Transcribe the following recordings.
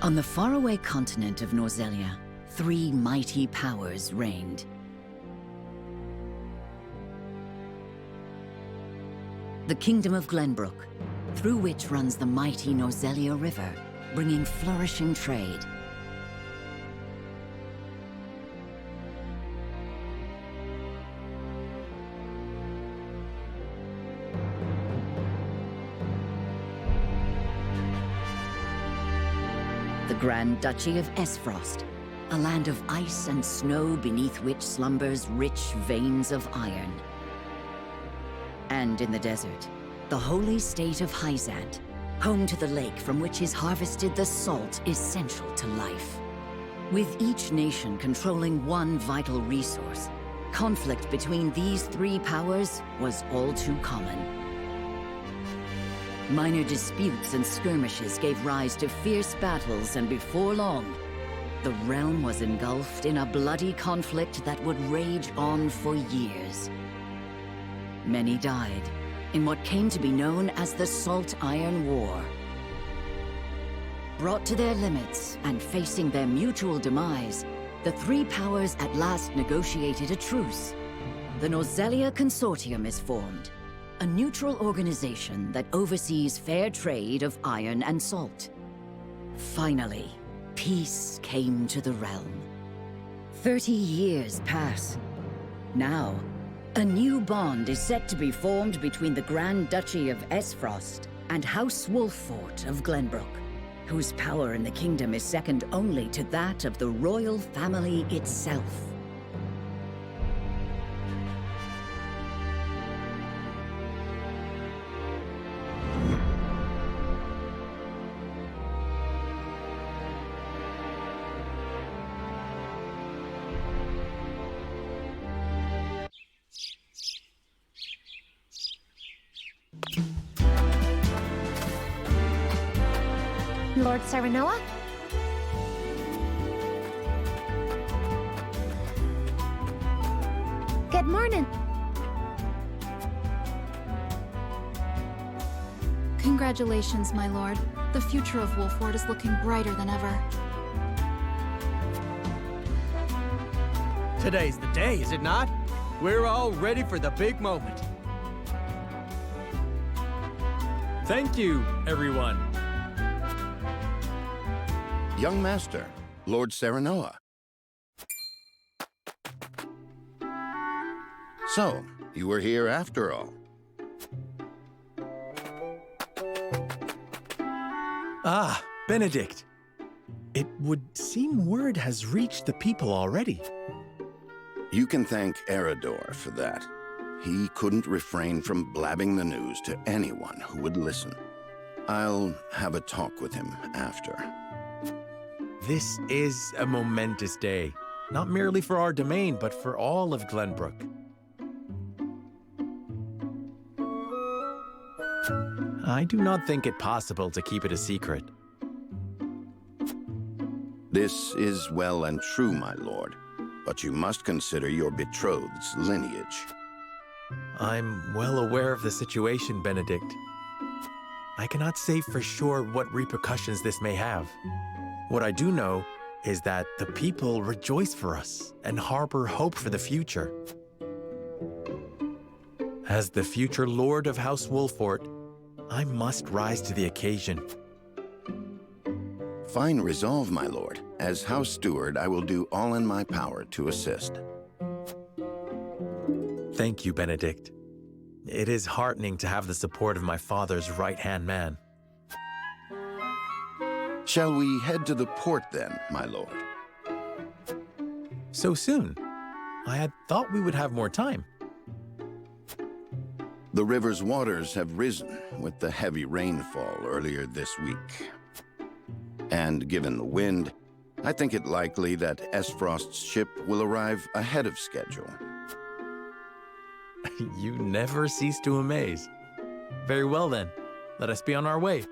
On the faraway continent of Norzelia, three mighty powers reigned. The Kingdom of Glenbrook, through which runs the mighty Norzelia River, bringing flourishing trade. The Grand Duchy of Esfrost, a land of ice and snow beneath which slumbers rich veins of iron. And in the desert, the holy state of Hyzant, home to the lake from which is harvested the salt essential to life. With each nation controlling one vital resource, conflict between these three powers was all too common. Minor disputes and skirmishes gave rise to fierce battles, and before long, the realm was engulfed in a bloody conflict that would rage on for years. Many died in what came to be known as the Salt Iron War. Brought to their limits and facing their mutual demise, the three powers at last negotiated a truce. The Norzelia Consortium is formed, a neutral organization that oversees fair trade of iron and salt. Finally, peace came to the realm. 30 years pass. Now, a new bond is set to be formed between the Grand Duchy of Esfrost and House Wolffort of Glenbrook, whose power in the kingdom is second only to that of the royal family itself. Lord Serenoa? Good morning. Congratulations, my lord. The future of Wolffort is looking brighter than ever. Today's the day, is it not? We're all ready for the big moment. Thank you, everyone. Young Master, Lord Serenoa. So, you were here after all. Ah, Benedict. It would seem word has reached the people already. You can thank Eridor for that. He couldn't refrain from blabbing the news to anyone who would listen. I'll have a talk with him after. This is a momentous day, not merely for our domain, but for all of Glenbrook. I do not think it possible to keep it a secret. This is well and true, my lord, but you must consider your betrothed's lineage. I'm well aware of the situation, Benedict. I cannot say for sure what repercussions this may have. What I do know is that the people rejoice for us and harbor hope for the future. As the future Lord of House Wolffort, I must rise to the occasion. Fine resolve, my lord. As House Steward, I will do all in my power to assist. Thank you, Benedict. It is heartening to have the support of my father's right-hand man. Shall we head to the port then, my lord? So soon? I had thought we would have more time. The river's waters have risen with the heavy rainfall earlier this week. And given the wind, I think it likely that Esfrost's ship will arrive ahead of schedule. You never cease to amaze. Very well then, let us be on our way.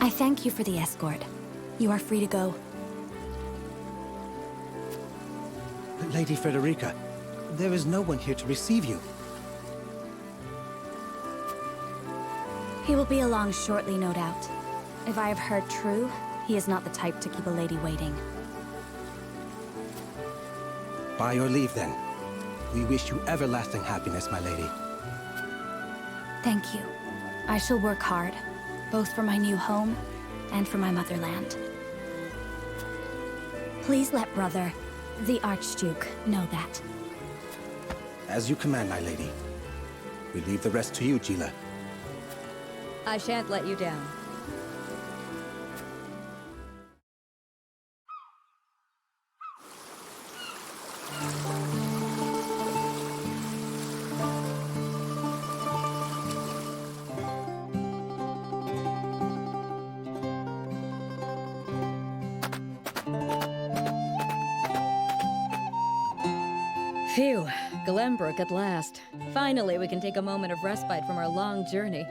I thank you for the escort. You are free to go. Lady Frederica, there is no one here to receive you. He will be along shortly, no doubt. If I have heard true, he is not the type to keep a lady waiting. By your leave, then. We wish you everlasting happiness, my lady. Thank you. I shall work hard, both for my new home and for my motherland. Please let brother, the Archduke, know that. As you command, my lady. We leave the rest to you, Gila. I shan't let you down. Phew, Glenbrook at last. Finally, we can take a moment of respite from our long journey.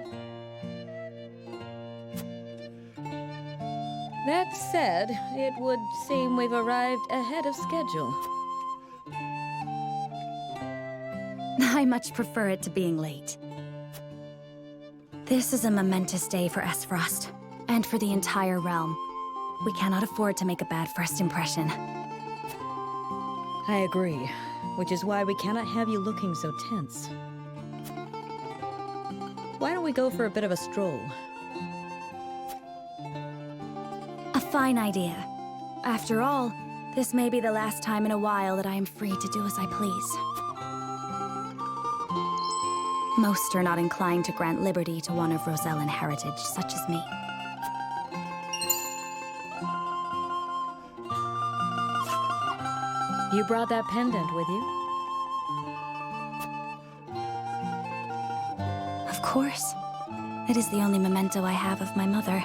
That said, it would seem we've arrived ahead of schedule. I much prefer it to being late. This is a momentous day for Aesfrost, and for the entire realm. We cannot afford to make a bad first impression. I agree, which is why we cannot have you looking so tense. Why don't we go for a bit of a stroll? A fine idea. After all, this may be the last time in a while that I am free to do as I please. Most are not inclined to grant liberty to one of Rosellan heritage, such as me. You brought that pendant with you? Of course. It is the only memento I have of my mother.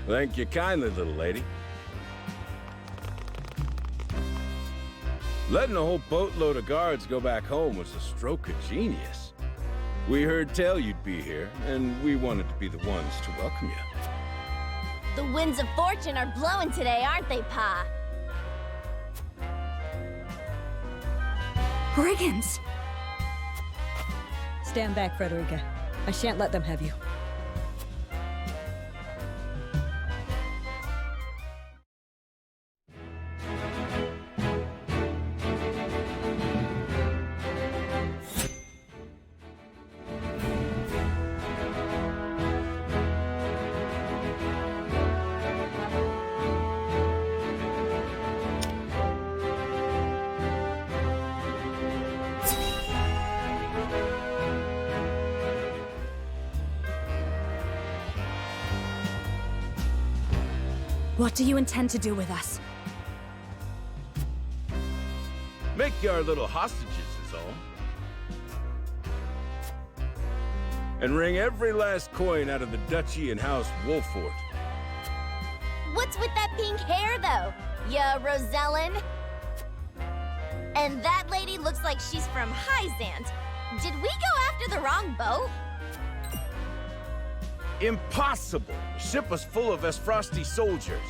Thank you kindly, little lady. Letting a whole boatload of guards go back home was a stroke of genius. We heard tell you'd be here, and we wanted to be the ones to welcome you. The winds of fortune are blowing today, aren't they, Pa? Brigands! Stand back, Frederica. I shan't let them have you. What do you intend to do with us? Make you our little hostages is all. And wring every last coin out of the Duchy and House Wolfort. What's with that pink hair, though? Ya Rosellan? And that lady looks like she's from Hyzant. Did we go after the wrong boat? Impossible! The ship was full of Aesfrosti soldiers.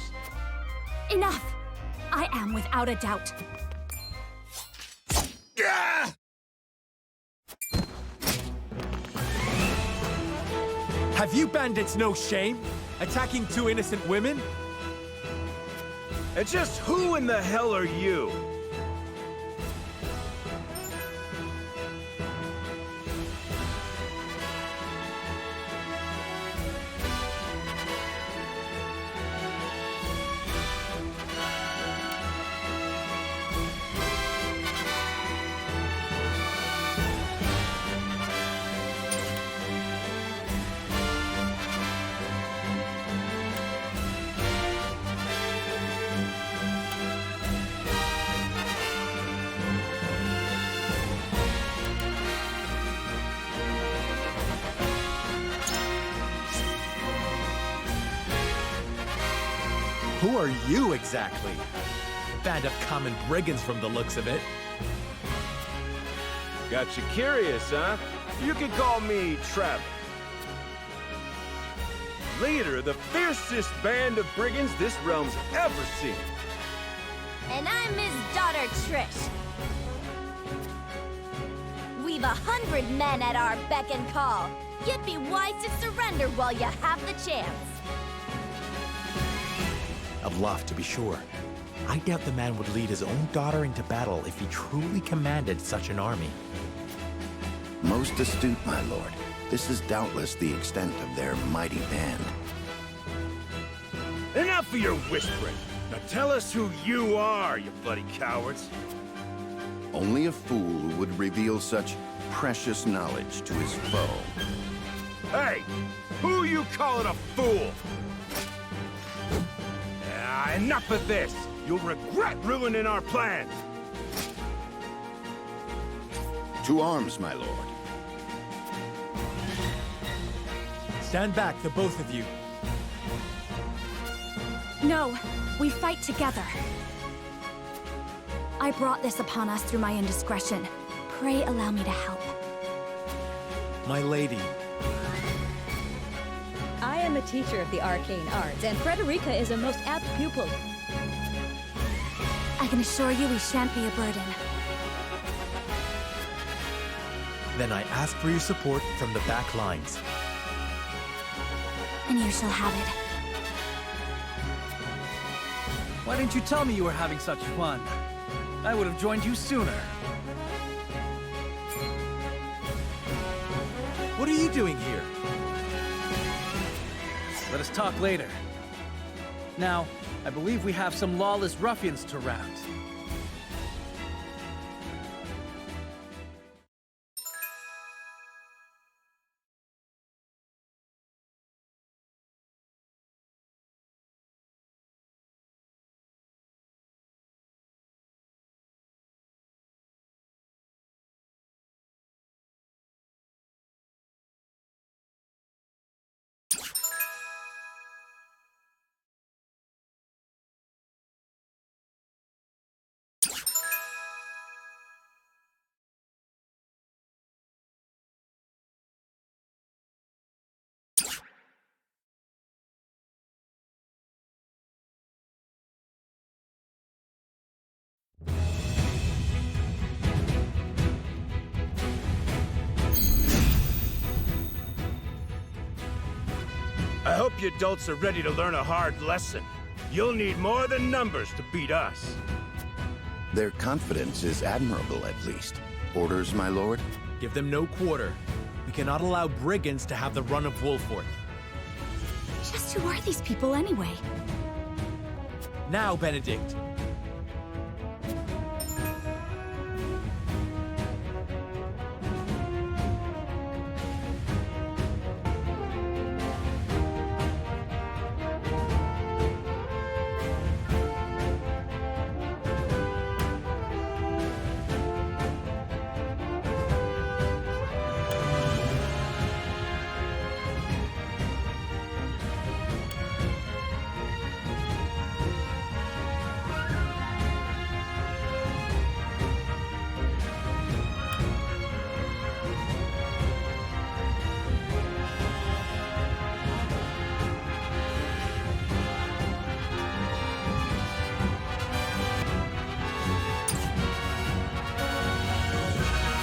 Enough! I am without a doubt. Have you bandits no shame? Attacking two innocent women? And just who in the hell are you? Who are you exactly? Band of common brigands from the looks of it. Got you curious, huh? You can call me Travis. Leader of the fiercest band of brigands this realm's ever seen. And I'm his daughter, Trish. We've 100 men at our beck and call. You'd be wise to surrender while you have the chance. A bluff, to be sure. I doubt the man would lead his own daughter into battle if he truly commanded such an army. Most astute, my lord. This is doubtless the extent of their mighty band. Enough of your whispering. Now tell us who you are, you bloody cowards. Only a fool would reveal such precious knowledge to his foe. Hey, who you calling a fool? Enough of this! You'll regret ruining our plans! To arms, my lord. Stand back, the both of you. No, we fight together. I brought this upon us through my indiscretion. Pray allow me to help. My lady. I am a teacher of the arcane arts, and Frederica is a most apt pupil. I can assure you we shan't be a burden. Then I ask for your support from the back lines. And you shall have it. Why didn't you tell me you were having such fun? I would have joined you sooner. What are you doing here? Let us talk later. Now, I believe we have some lawless ruffians to rout. I hope you adults are ready to learn a hard lesson. You'll need more than numbers to beat us. Their confidence is admirable, at least. Orders, my lord? Give them no quarter. We cannot allow brigands to have the run of Wolfort. Just who are these people anyway? Now, Benedict.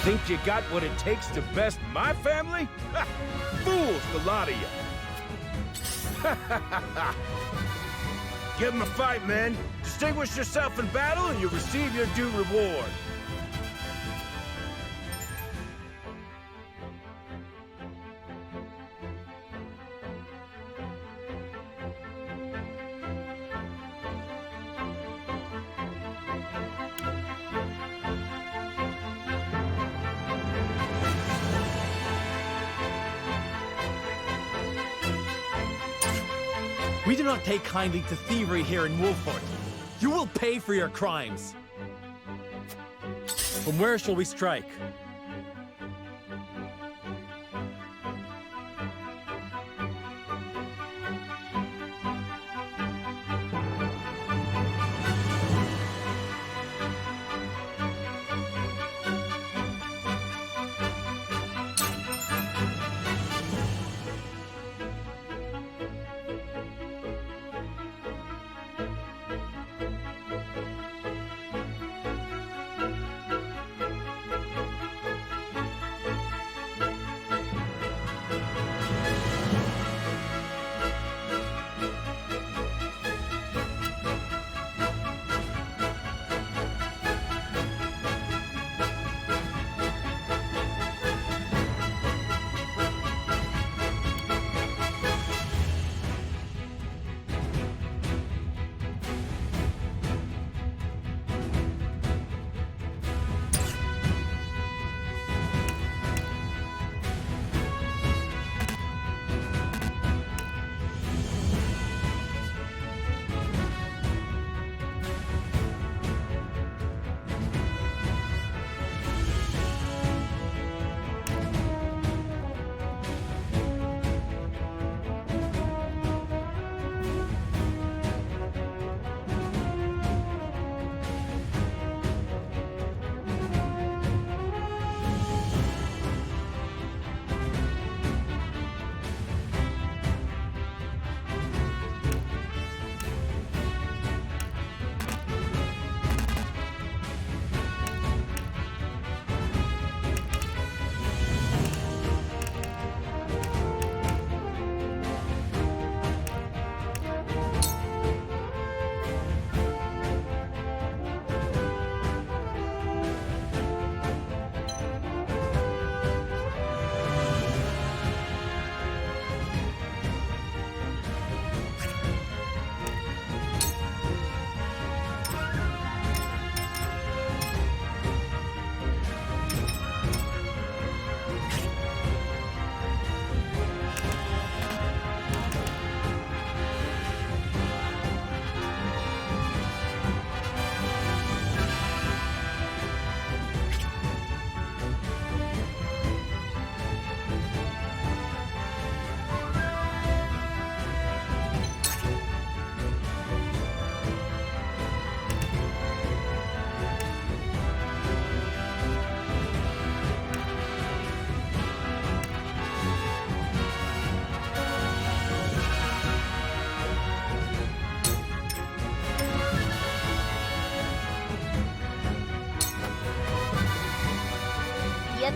Think you got what it takes to best my family? Ha! Fools, the lot of you. Give 'em a fight, men. Distinguish yourself in battle and you'll receive your due reward. We do not take kindly to thievery here in Wolfort. You will pay for your crimes. From where shall we strike?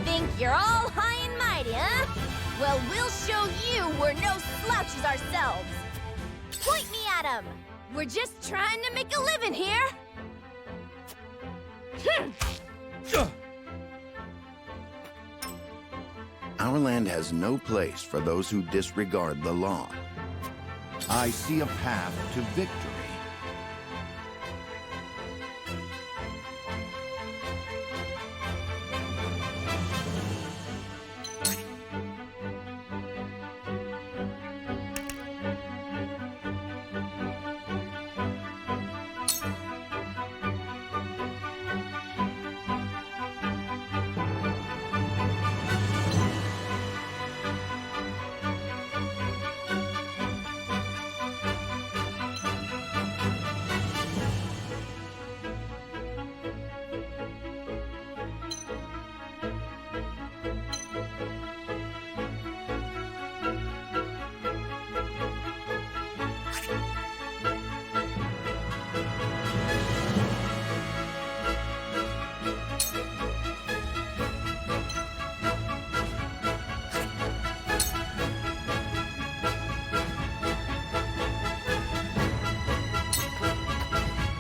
Think you're all high and mighty, huh? Well, we'll show you we're no slouches ourselves. Point me at 'em. We're just trying to make a living here. Our land has no place for those who disregard the law. I see a path to victory.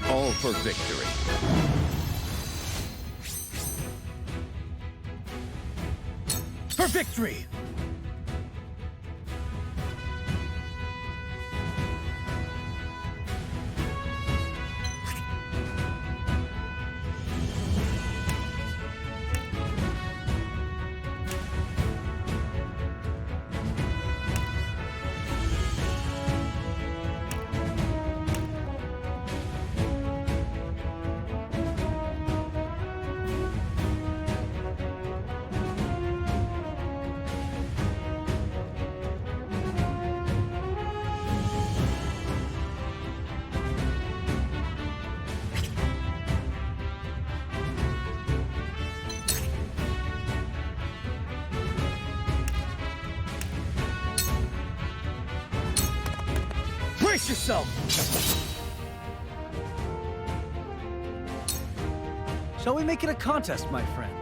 All for victory. For victory! Brace yourself! Shall we make it a contest, my friend?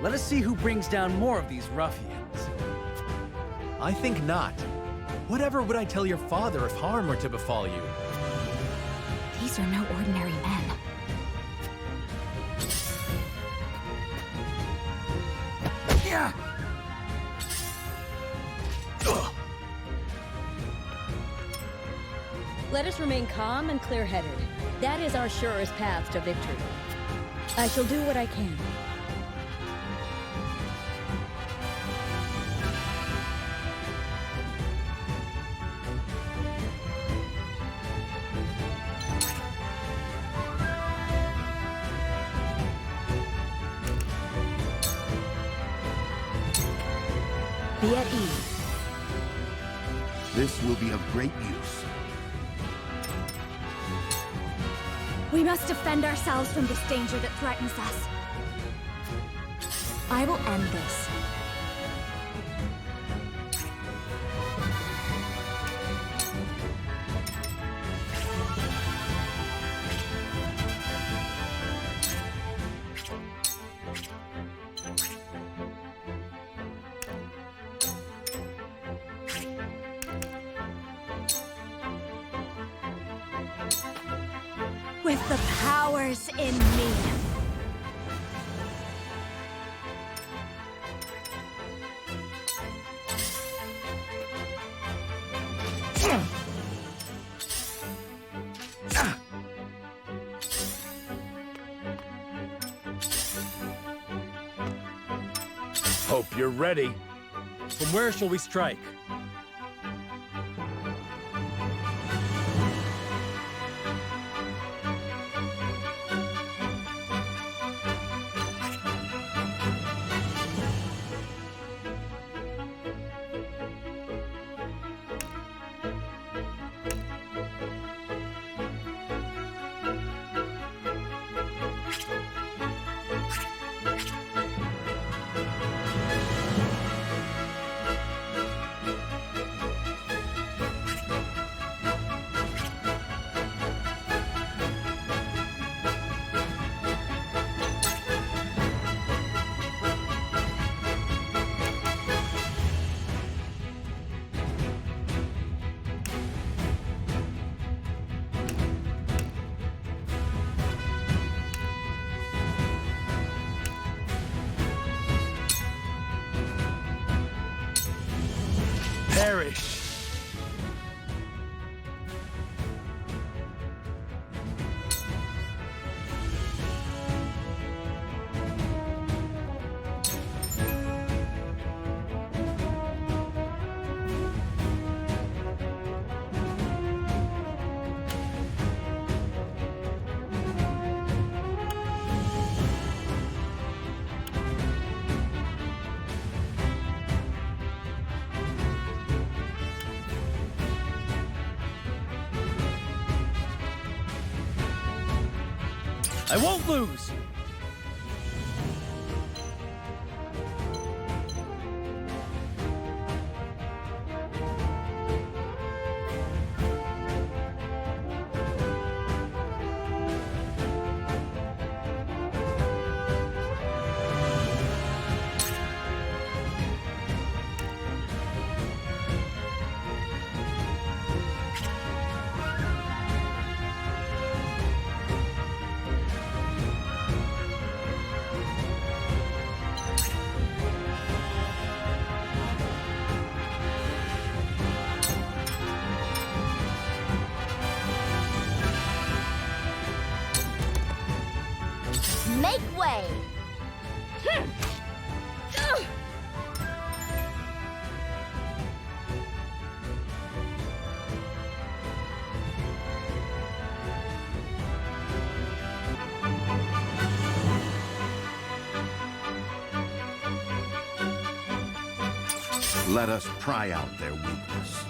Let us see who brings down more of these ruffians. I think not. Whatever would I tell your father if harm were to befall you? These are no ordinary men. Yeah! Let us remain calm and clear-headed. That is our surest path to victory. I shall do what I can. Be at ease. This will be of great use. We must defend ourselves from this danger that threatens us. I will end this. With the powers in me. Hope you're ready. From where shall we strike? perish! I won't lose! Make way! Let us pry out their weakness.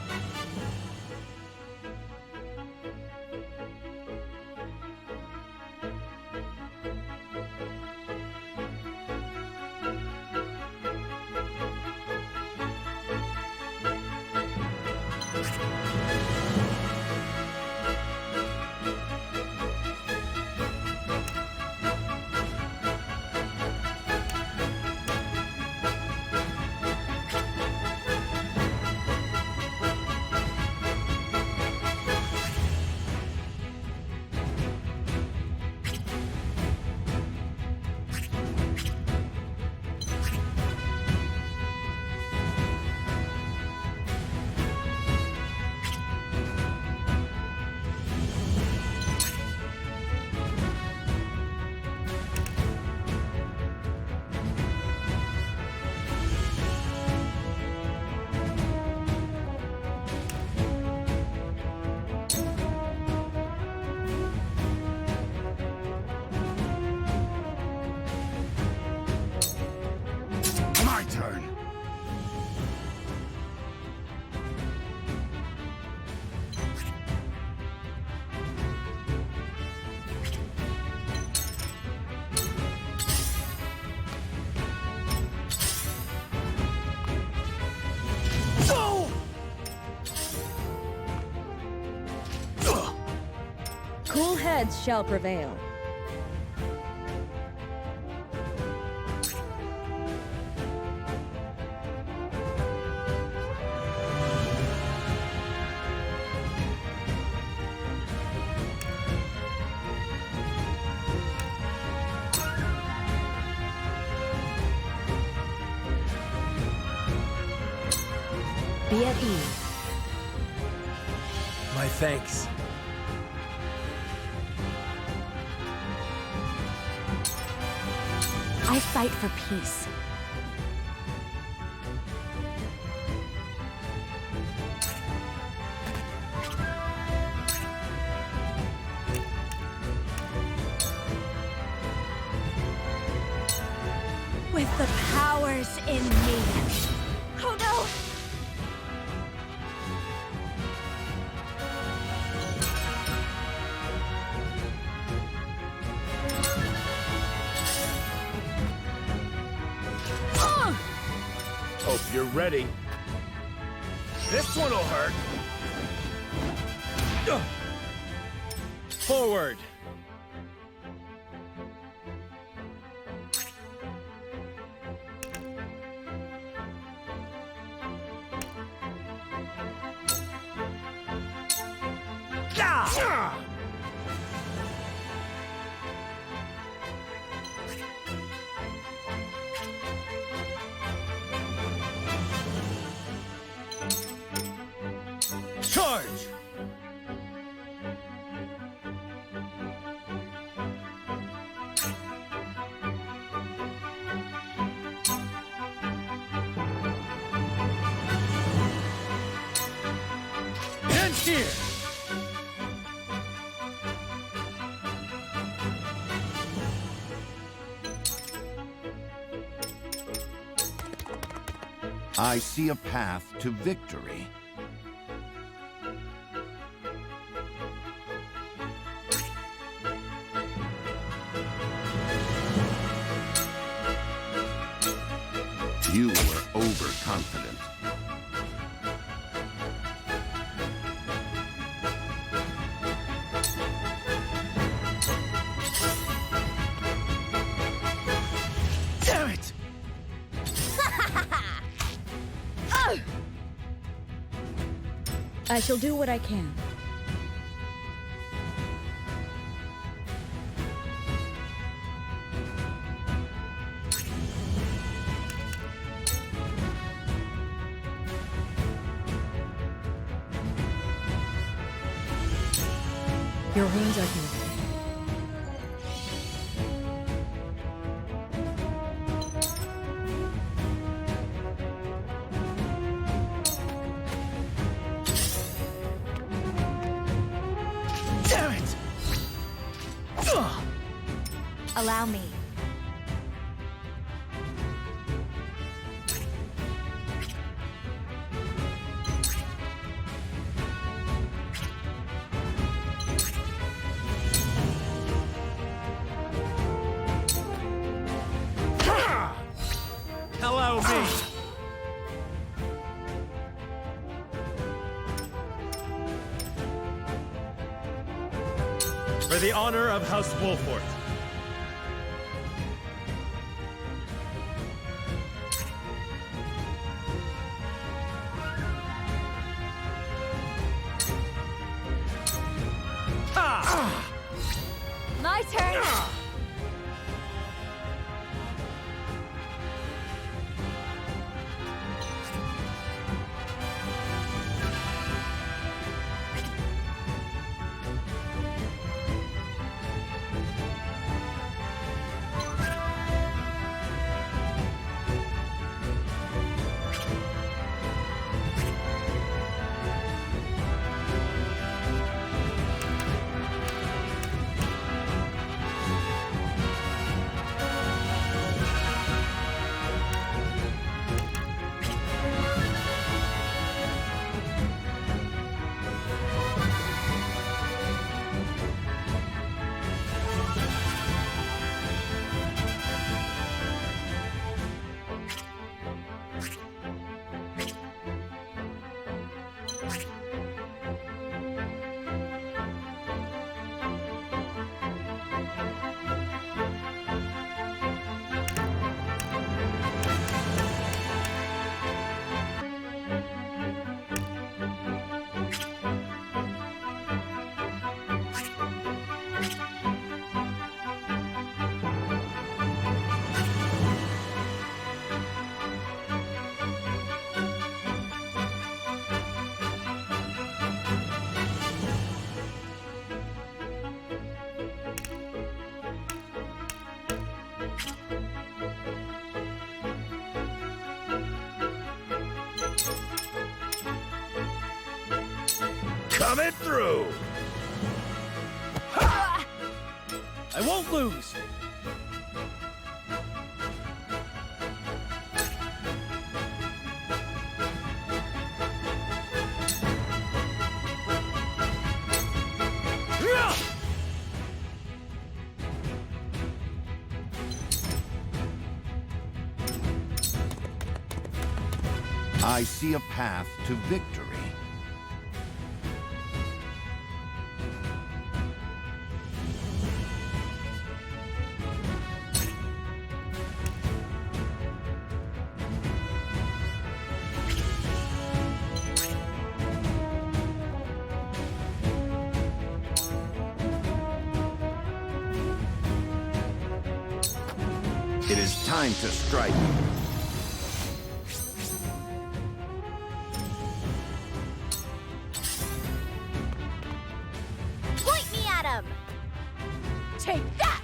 My turn. Cool heads shall prevail. Be at ease. My thanks. I fight for peace. With the powers in me. Oh no! Hope you're ready. This one'll hurt. Forward. Here! I see a path to victory. You were overconfident. Damn it! I shall do what I can. Your wounds are healed. Damn it! Allow me. Allow me! For the honor of House Wolfort. My turn! Coming through! I won't lose! I see a path to victory. It is time to strike. Point me at him! Take that!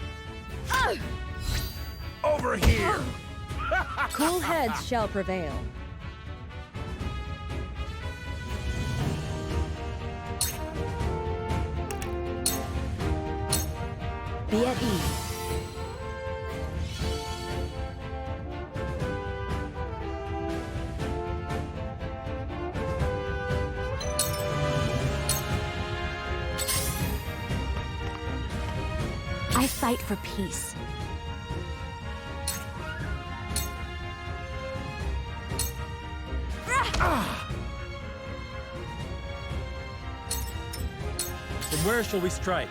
Over here! Cool heads shall prevail. Be at ease. I fight for peace. From where shall we strike?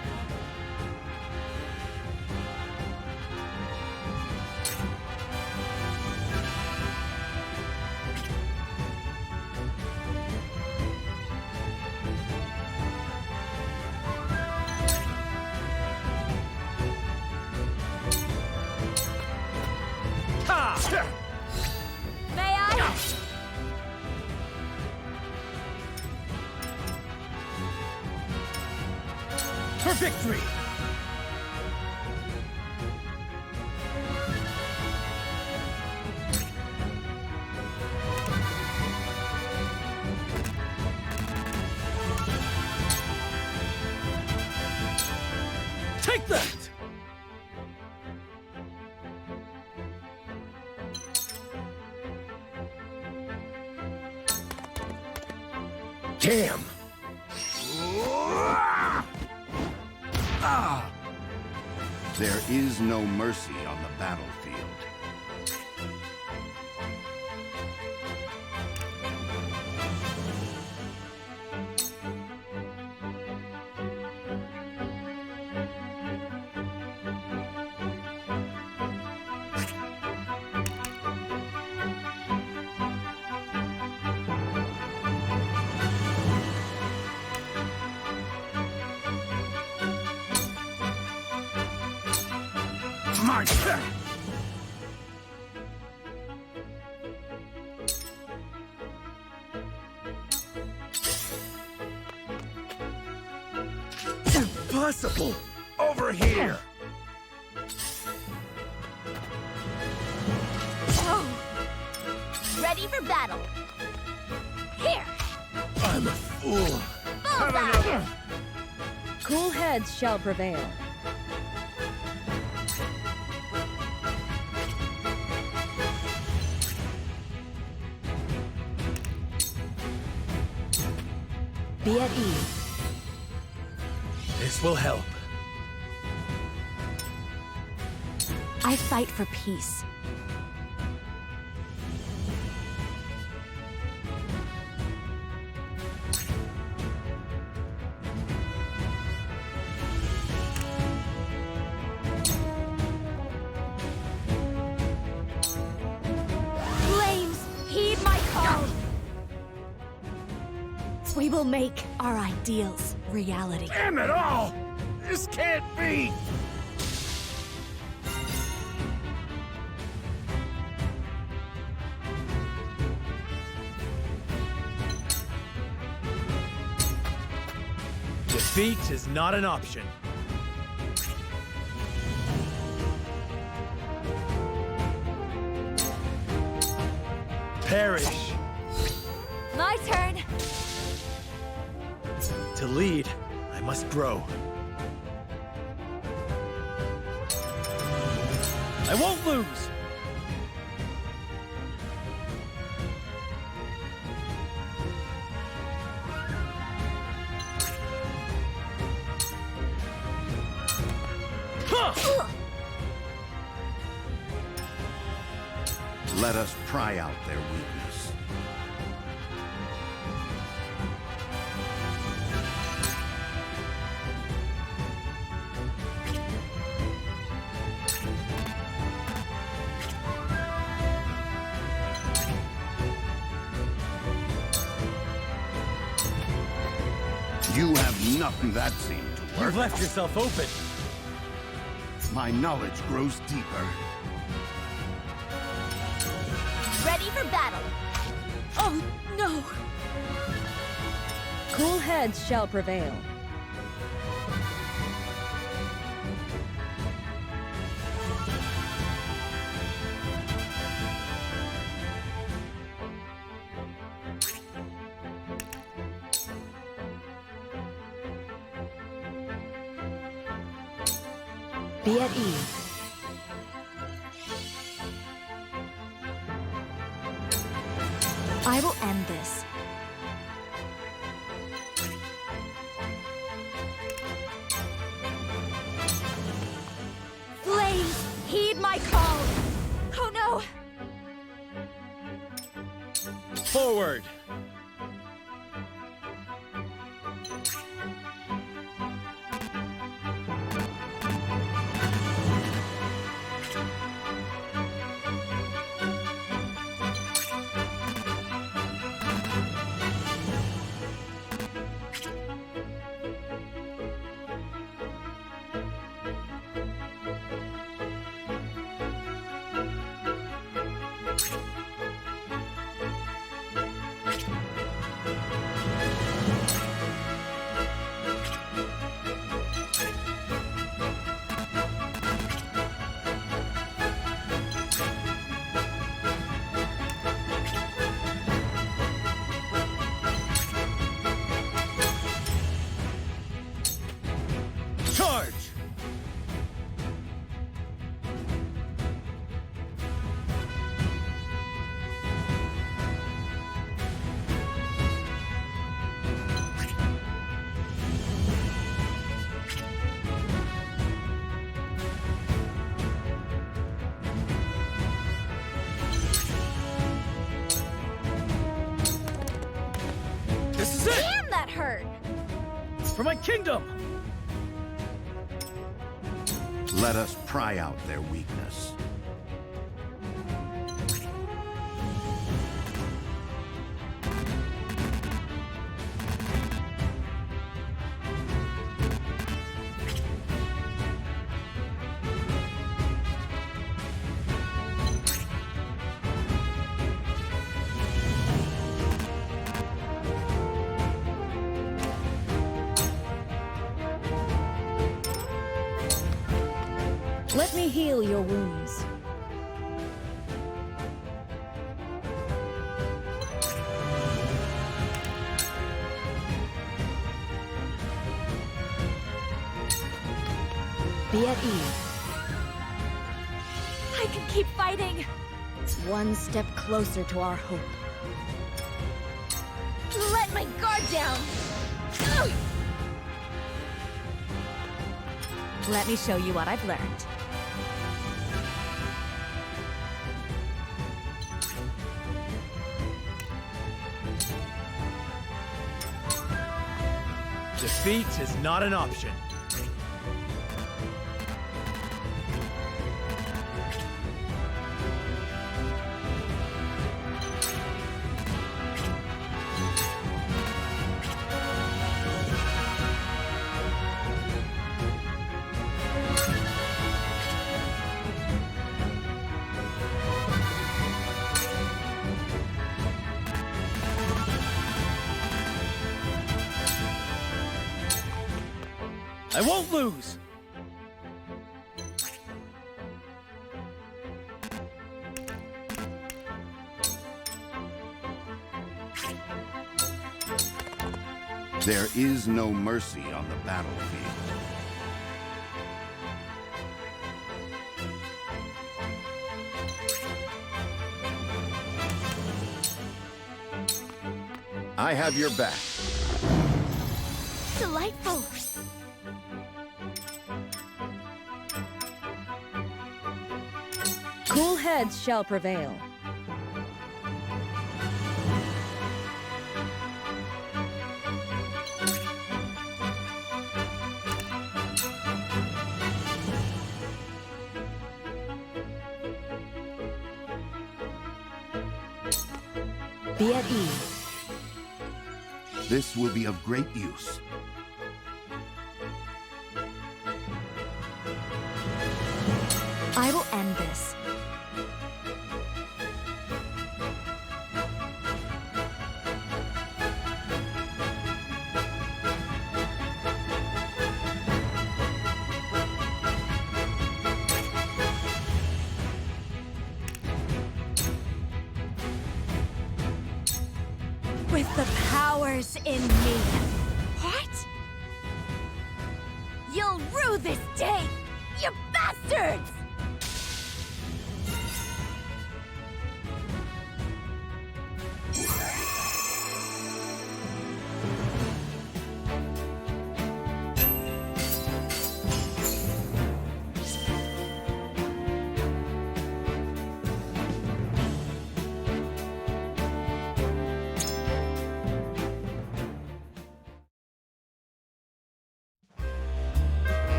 May I? For victory! Take that! Damn! There is no mercy on the battlefield. My turn! Impossible! Over here! Ready for battle. Here. I'm a fool! Have another. Cool heads shall prevail. Be at ease. This will help. I fight for peace. Flames, heed my call. We will make our ideals reality. Damn it all! This can't be! Defeat is not an option. Perish. My turn. To lead, I must grow. I won't lose! Let us pry out their weakness. You have nothing that seemed to work. You've left yourself open. My knowledge grows deeper. Ready for battle. Oh, no! Cool heads shall prevail. Be at ease. I will end this. Please, heed my call! Oh no! Forward! Charge! This is it! Damn, that hurt! For my kingdom! Let us pry out their weakness. Let me heal your wounds. Be at ease. I can keep fighting! One step closer to our hope. Let my guard down! Ugh! Let me show you what I've learned. Defeat is not an option. I won't lose! There is no mercy on the battlefield. I have your back. Delightful! Cool heads shall prevail. Be at ease. This will be of great use. I will end this. With the powers in me. What? You'll rue this day, you bastard! bastards!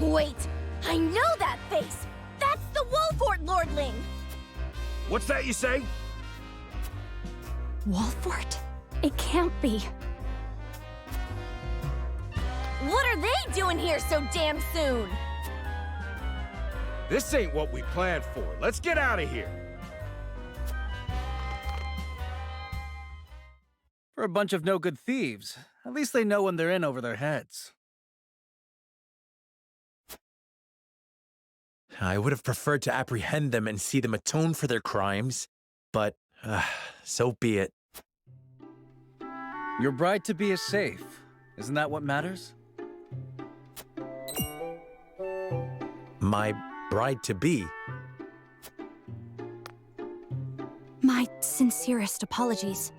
Wait, I know that face! That's the Wolfort Lordling! What's that you say? Wolfort? It can't be. What are they doing here so damn soon? This ain't what we planned for. Let's get out of here. For a bunch of no-good thieves, at least they know when they're in over their heads. I would have preferred to apprehend them and see them atone for their crimes, but so be it. Your bride-to-be is safe. Isn't that what matters? My bride-to-be? My sincerest apologies.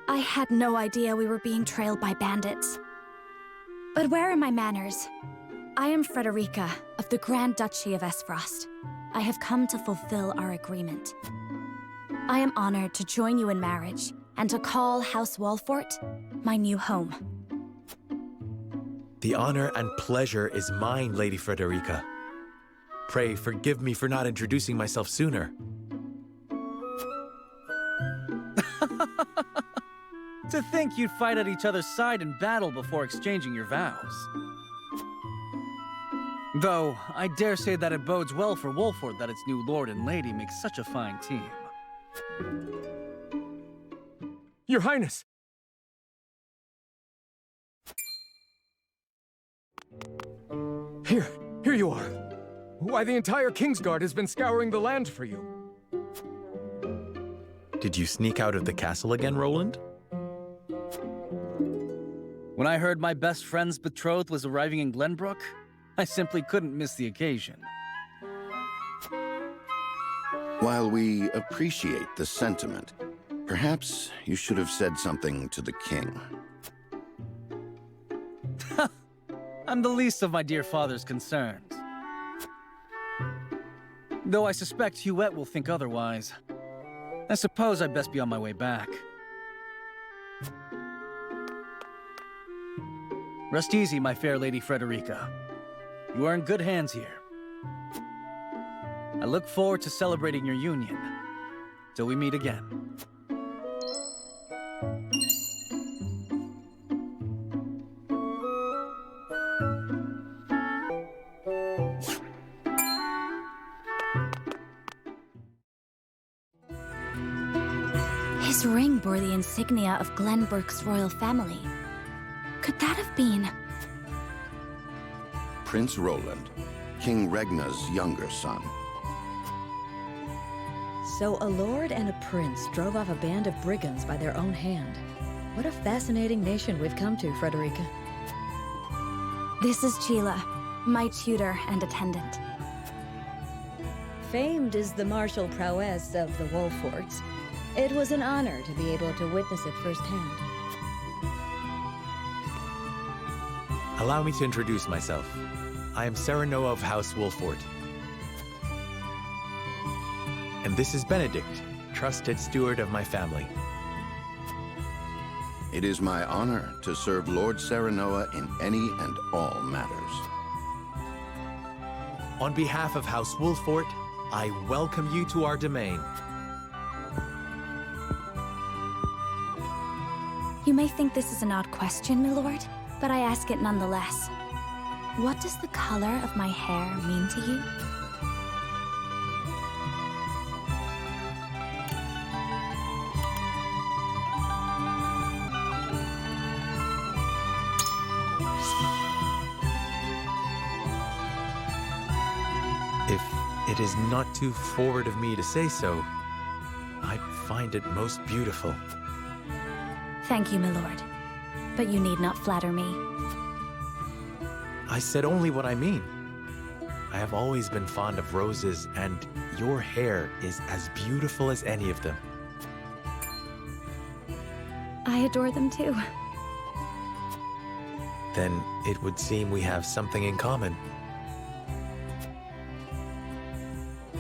I had no idea we were being trailed by bandits. But where are my manners? I am Frederica of the Grand Duchy of Esfrost. I have come to fulfill our agreement. I am honored to join you in marriage and to call House Wolfort my new home. The honor and pleasure is mine, Lady Frederica. Pray forgive me for not introducing myself sooner. To think you'd fight at each other's side in battle before exchanging your vows. Though, I dare say that it bodes well for Wolfort that its new lord and lady make such a fine team. Your Highness! Here you are. Why, the entire Kingsguard has been scouring the land for you. Did you sneak out of the castle again, Roland? When I heard my best friend's betrothed was arriving in Glenbrook, I simply couldn't miss the occasion. While we appreciate the sentiment, perhaps you should have said something to the king. I'm the least of my dear father's concerns. Though I suspect Huette will think otherwise. I suppose I'd best be on my way back. Rest easy, my fair Lady Frederica. You are in good hands here. I look forward to celebrating your union. Till we meet again. His ring bore the insignia of Glenbrook's royal family. Could that have been... Prince Roland, King Regna's younger son. So a lord and a prince drove off a band of brigands by their own hand. What a fascinating nation we've come to, Frederica. This is Sheila, my tutor and attendant. Famed is the martial prowess of the Wolforts. It was an honor to be able to witness it firsthand. Allow me to introduce myself. I am Serenoa of House Wolfort. And this is Benedict, trusted steward of my family. It is my honor to serve Lord Serenoa in any and all matters. On behalf of House Wolfort, I welcome you to our domain. You may think this is an odd question, my lord, but I ask it nonetheless. What does the color of my hair mean to you? If it is not too forward of me to say so, I find it most beautiful. Thank you, my lord. But you need not flatter me. I said only what I mean. I have always been fond of roses, and your hair is as beautiful as any of them. I adore them too. Then it would seem we have something in common.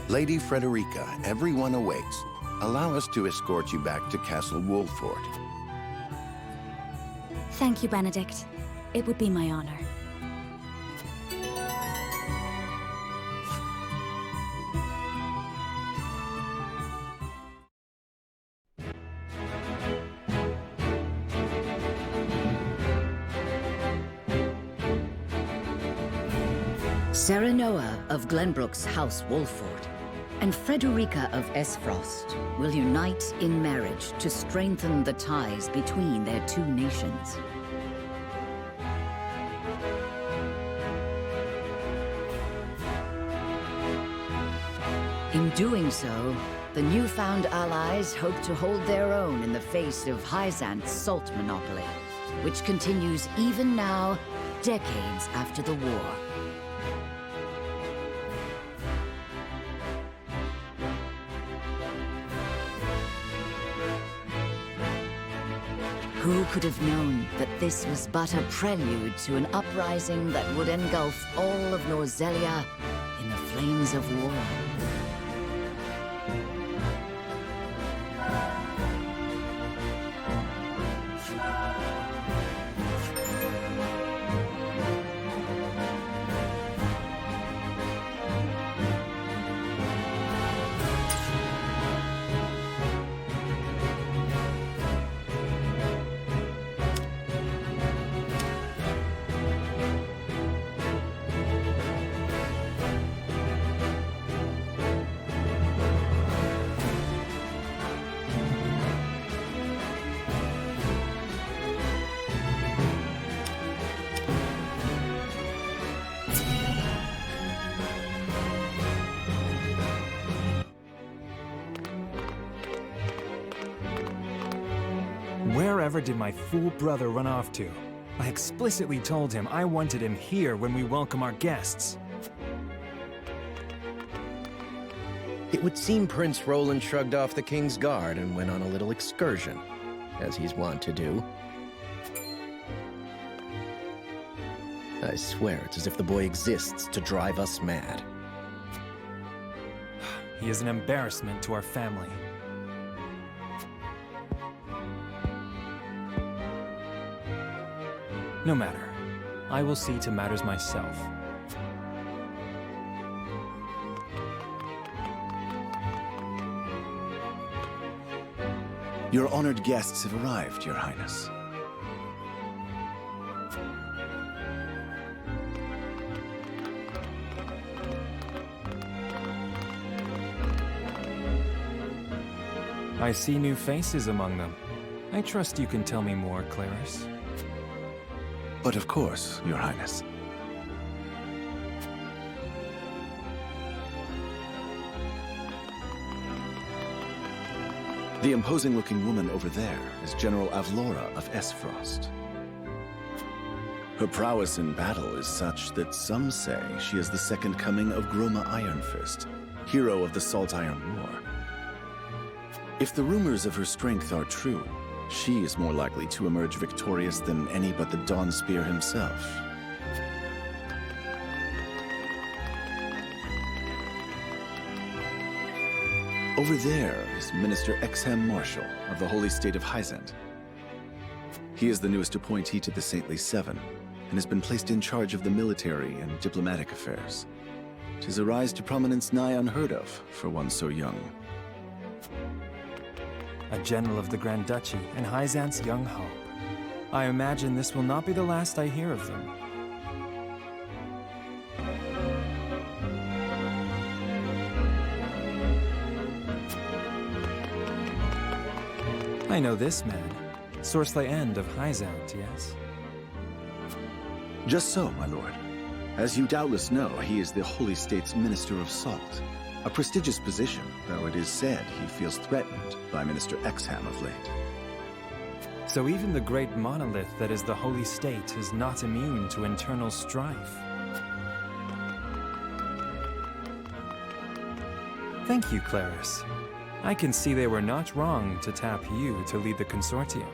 Lady Frederica, everyone awaits. Allow us to escort you back to Castle Wolford. Thank you, Benedict. It would be my honor. Serenoa of Glenbrook's House Wolford and Frederica of Esfrost will unite in marriage to strengthen the ties between their two nations. In doing so, the newfound allies hope to hold their own in the face of Hyzant's salt monopoly, which continues even now, decades after the war. Who could have known that this was but a prelude to an uprising that would engulf all of Norzelia in the flames of war? Wherever did my fool brother run off to? I explicitly told him I wanted him here when we welcome our guests. It would seem Prince Roland shrugged off the King's Guard and went on a little excursion, as he's wont to do. I swear it's as if the boy exists to drive us mad. He is an embarrassment to our family. No matter. I will see to matters myself. Your honored guests have arrived, Your Highness. I see new faces among them. I trust you can tell me more, Clarice. But of course, Your Highness. The imposing-looking woman over there is General Avlora of Esfrost. Her prowess in battle is such that some say she is the second coming of Groma Ironfist, hero of the Salt Iron War. If the rumors of her strength are true, she is more likely to emerge victorious than any but the Dawnspear himself. Over there is Minister Exham Marshall of the Holy State of Hyzant. He is the newest appointee to the Saintly Seven, and has been placed in charge of the military and diplomatic affairs. 'Tis a rise to prominence nigh unheard of for one so young. A general of the Grand Duchy and Hyzant's young hope. I imagine this will not be the last I hear of them. I know this man. Sorsley End of Hyzant, yes? Just so, my lord. As you doubtless know, he is the Holy State's Minister of Salt. A prestigious position, though it is said he feels threatened by Minister Exham of late. So even the great monolith that is the Holy State is not immune to internal strife. Thank you, Claris. I can see they were not wrong to tap you to lead the consortium.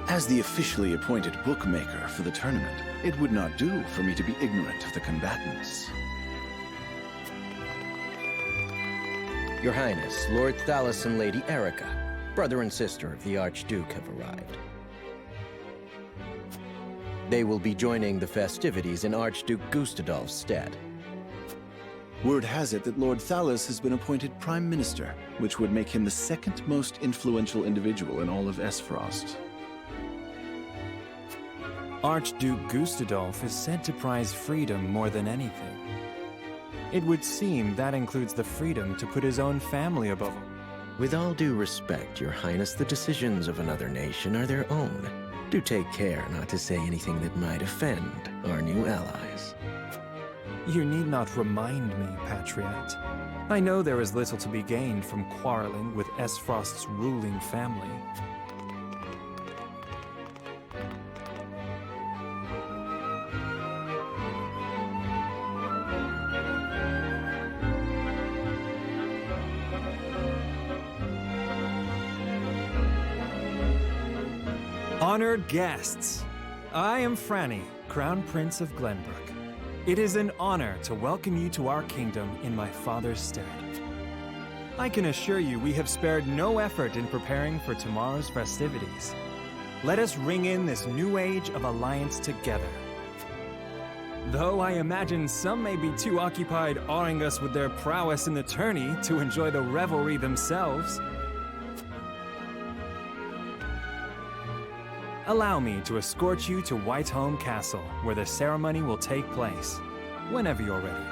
As the officially appointed bookmaker for the tournament, it would not do for me to be ignorant of the combatants. Your Highness, Lord Thalos and Lady Erica, brother and sister of the Archduke, have arrived. They will be joining the festivities in Archduke Gustadolf's stead. Word has it that Lord Thalos has been appointed Prime Minister, which would make him the second most influential individual in all of Esfrost. Archduke Gustadolf is said to prize freedom more than anything. It would seem that includes the freedom to put his own family above all. With all due respect, Your Highness, the decisions of another nation are their own. Do take care not to say anything that might offend our new allies. You need not remind me, Patriot. I know there is little to be gained from quarreling with Esfrost's ruling family. Honored guests, I am Franny, Crown Prince of Glenbrook. It is an honor to welcome you to our kingdom in my father's stead. I can assure you we have spared no effort in preparing for tomorrow's festivities. Let us ring in this new age of alliance together. Though I imagine some may be too occupied awing us with their prowess in the tourney to enjoy the revelry themselves. Allow me to escort you to Whiteholm Castle, where the ceremony will take place, whenever you're ready.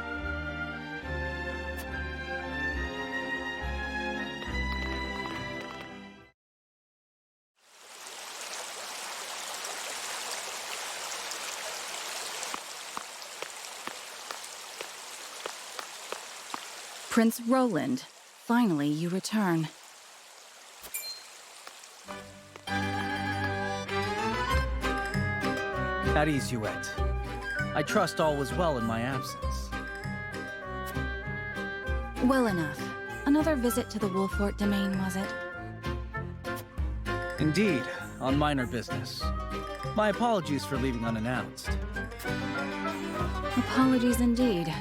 Prince Roland, finally you return. At ease, Yuet. I trust all was well in my absence. Well enough. Another visit to the Wolfort domain, was it? Indeed, on minor business. My apologies for leaving unannounced. Apologies indeed.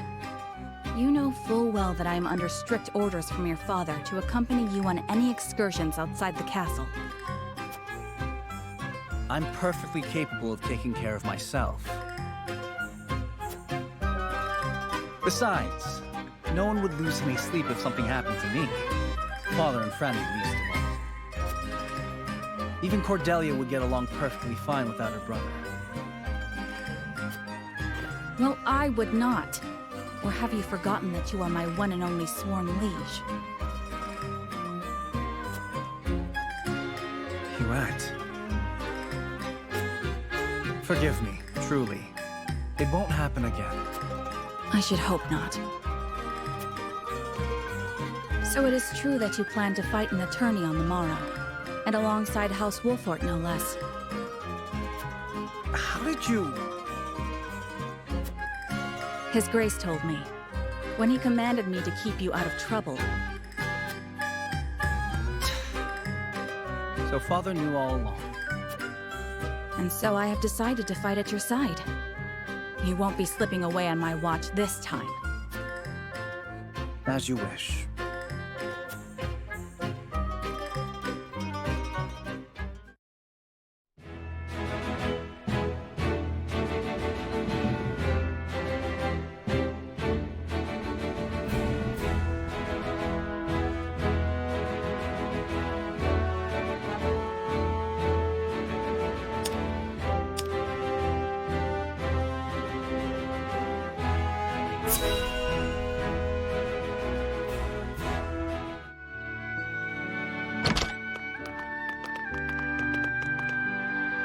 You know full well that I am under strict orders from your father to accompany you on any excursions outside the castle. I'm perfectly capable of taking care of myself. Besides, no one would lose any sleep if something happened to me. Father and friend, least of all. Even Cordelia would get along perfectly fine without her brother. Well, I would not. Or have you forgotten that you are my one and only sworn liege? Yuet. Forgive me, truly. It won't happen again. I should hope not. So it is true that you plan to fight in the tourney on the morrow, and alongside House Wolfort, no less. How did you... His Grace told me, when he commanded me to keep you out of trouble. So Father knew all along. And so I have decided to fight at your side. You won't be slipping away on my watch this time. As you wish.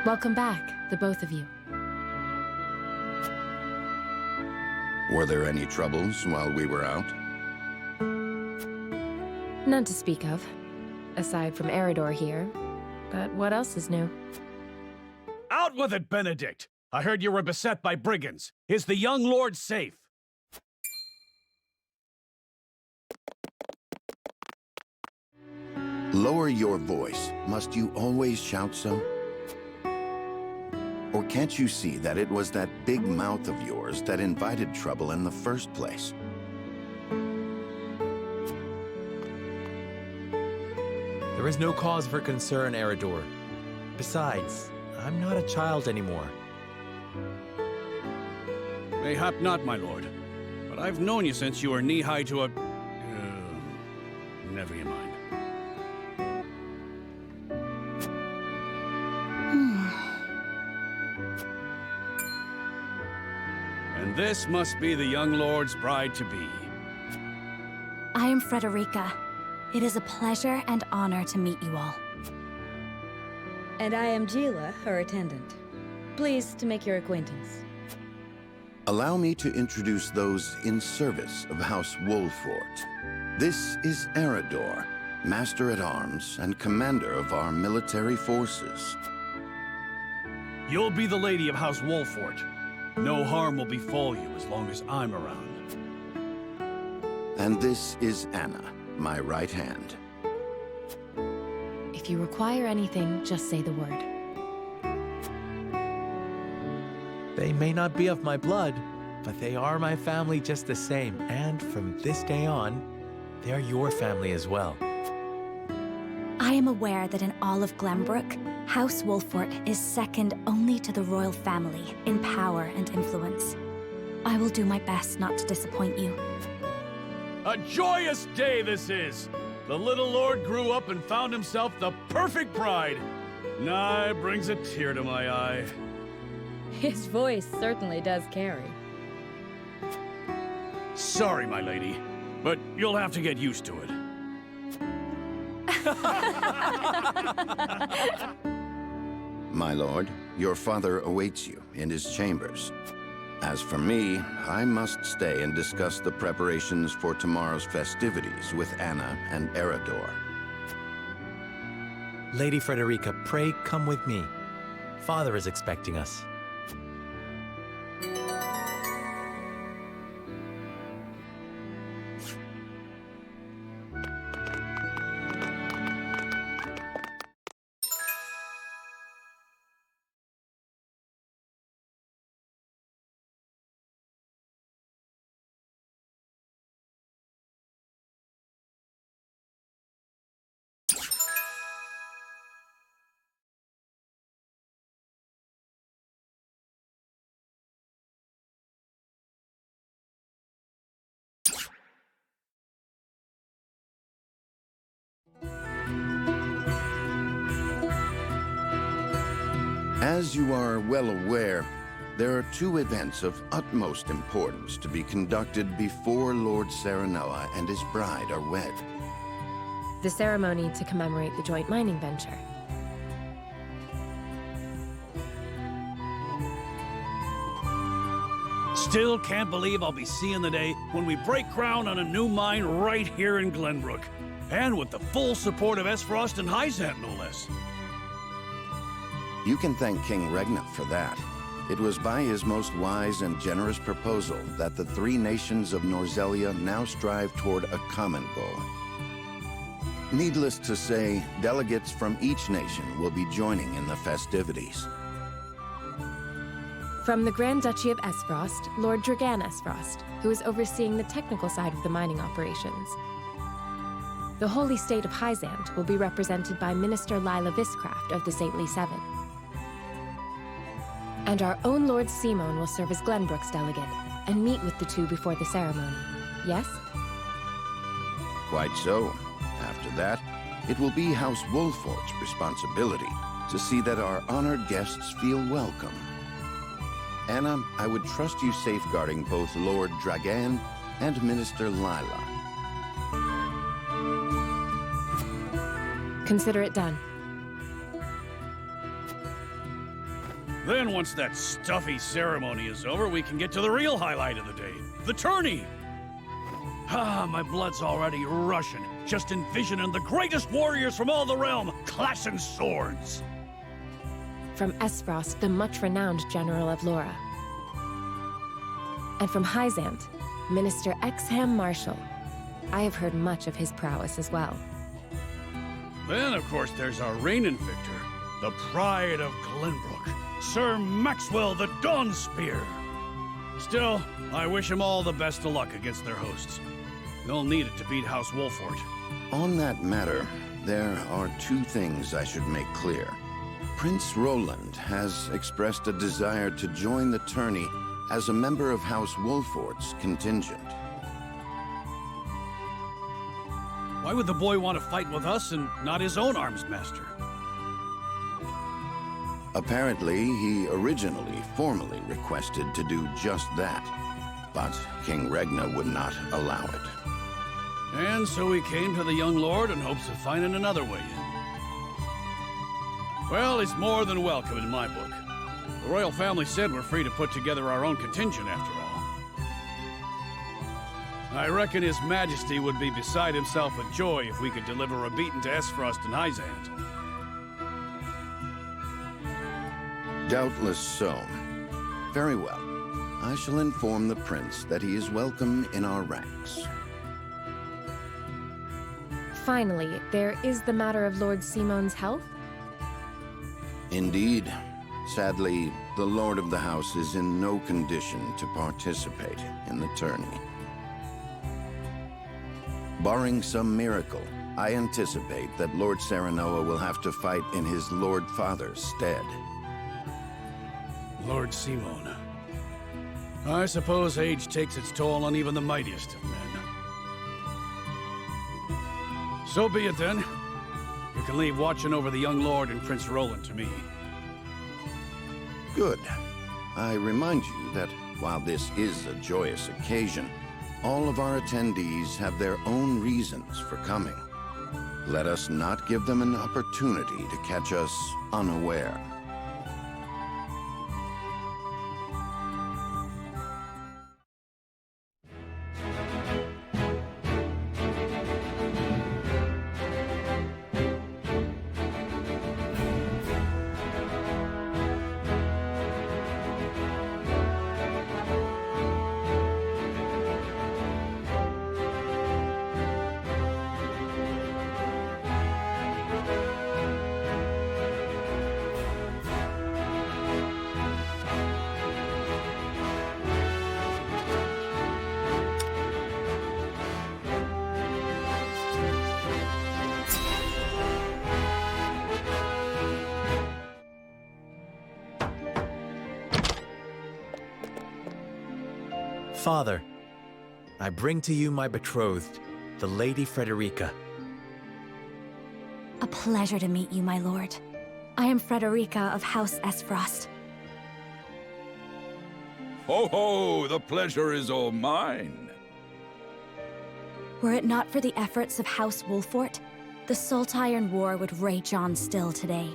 Welcome back, the both of you. Were there any troubles while we were out? None to speak of, aside from Eridor here. But what else is new? Out with it, Benedict! I heard you were beset by brigands. Is the young lord safe? Lower your voice. Must you always shout so? Or can't you see that it was that big mouth of yours that invited trouble in the first place? There is no cause for concern, Eridor. Besides, I'm not a child anymore. Mayhap not, my lord. But I've known you since you were knee-high to a... never you mind. And this must be the young lord's bride-to-be. I am Frederica. It is a pleasure and honor to meet you all. And I am Gila, her attendant. Pleased to make your acquaintance. Allow me to introduce those in service of House Wolfort. This is Eridor, Master-at-Arms and Commander of our military forces. You'll be the lady of House Wolfort. No harm will befall you as long as I'm around. And this is Anna, my right hand. If you require anything, just say the word. They may not be of my blood, but they are my family just the same. And from this day on, they're your family as well. I am aware that in all of Glenbrook, House Wolfort is second only to the royal family in power and influence. I will do my best not to disappoint you. A joyous day this is! The little lord grew up and found himself the perfect bride. Nigh brings a tear to my eye. His voice certainly does carry. Sorry, my lady, but you'll have to get used to it. My lord, your father awaits you in his chambers. As for me, I must stay and discuss the preparations for tomorrow's festivities with Anna and Eridor. Lady Frederica, pray come with me. Father is expecting us. As you are well aware, there are two events of utmost importance to be conducted before Lord Serenella and his bride are wed. The ceremony to commemorate the joint mining venture. Still can't believe I'll be seeing the day when we break ground on a new mine right here in Glenbrook. And with the full support of Esfrost and Hyzant, no less. You can thank King Regnant for that. It was by his most wise and generous proposal that the three nations of Norzelia now strive toward a common goal. Needless to say, delegates from each nation will be joining in the festivities. From the Grand Duchy of Esfrost, Lord Dragan Esfrost, who is overseeing the technical side of the mining operations. The Holy State of Hyzant will be represented by Minister Lila Viscraft of the Saintly Seven. And our own Lord Simon will serve as Glenbrook's delegate and meet with the two before the ceremony. Yes? Quite so. After that, it will be House Wolfort's responsibility to see that our honored guests feel welcome. Anna, I would trust you safeguarding both Lord Dragan and Minister Lila. Consider it done. Then once that stuffy ceremony is over, we can get to the real highlight of the day, the tourney! Ah, my blood's already rushing, just envisioning the greatest warriors from all the realm clashing swords. From Esfrost, the much-renowned General of Laura. And from Hyzant, Minister Exham Marshal. I have heard much of his prowess as well. Then, of course, there's our reigning victor, the pride of Glenbrook, Sir Maxwell the Dawnspear. Still, I wish him all the best of luck against their hosts. They'll need it to beat House Wolfort. On that matter, there are two things I should make clear. Prince Roland has expressed a desire to join the tourney as a member of House Wolfort's contingent. Why would the boy want to fight with us and not his own arms master? Apparently, he originally formally requested to do just that, but King Regna would not allow it. And so he came to the young lord in hopes of finding another way in. Well, he's more than welcome in my book. The royal family said we're free to put together our own contingent after all. I reckon His Majesty would be beside himself with joy if we could deliver a beating to Esfrost and Hyzant. Doubtless so. Very well. I shall inform the prince that he is welcome in our ranks. Finally, there is the matter of Lord Simon's health. Indeed. Sadly, the Lord of the House is in no condition to participate in the tourney. Barring some miracle, I anticipate that Lord Serenoa will have to fight in his Lord Father's stead. Lord Simon. I suppose age takes its toll on even the mightiest of men. So be it then. You can leave watching over the young lord and Prince Roland to me. Good. I remind you that while this is a joyous occasion, all of our attendees have their own reasons for coming. Let us not give them an opportunity to catch us unaware. Father, I bring to you my betrothed, the Lady Frederica. A pleasure to meet you, my lord. I am Frederica of House Esfrost. Ho ho! The pleasure is all mine. Were it not for the efforts of House Wolfort, the Saltiron War would rage on still today.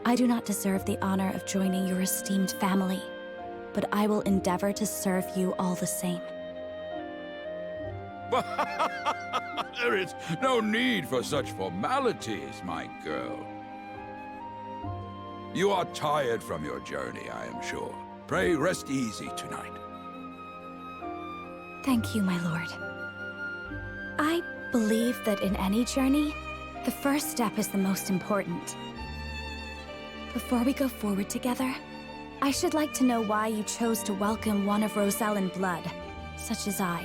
I do not deserve the honor of joining your esteemed family, but I will endeavor to serve you all the same. There is no need for such formalities, my girl. You are tired from your journey, I am sure. Pray rest easy tonight. Thank you, my lord. I believe that in any journey, the first step is the most important. Before we go forward together, I should like to know why you chose to welcome one of Rosellan blood, such as I.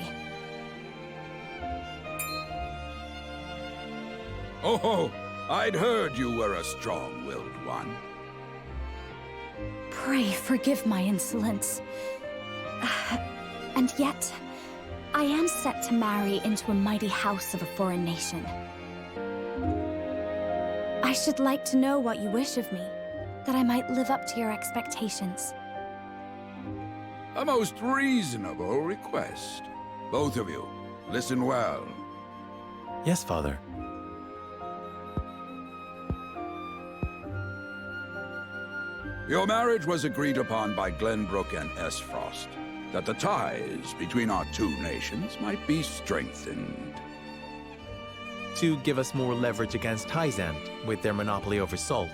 Oh, I'd heard you were a strong-willed one. Pray forgive my insolence. And yet, I am set to marry into a mighty house of a foreign nation. I should like to know what you wish of me, that I might live up to your expectations. A most reasonable request. Both of you, listen well. Yes, Father. Your marriage was agreed upon by Glenbrook and Esfrost. that the ties between our two nations might be strengthened. To give us more leverage against Hyzant with their monopoly over salt.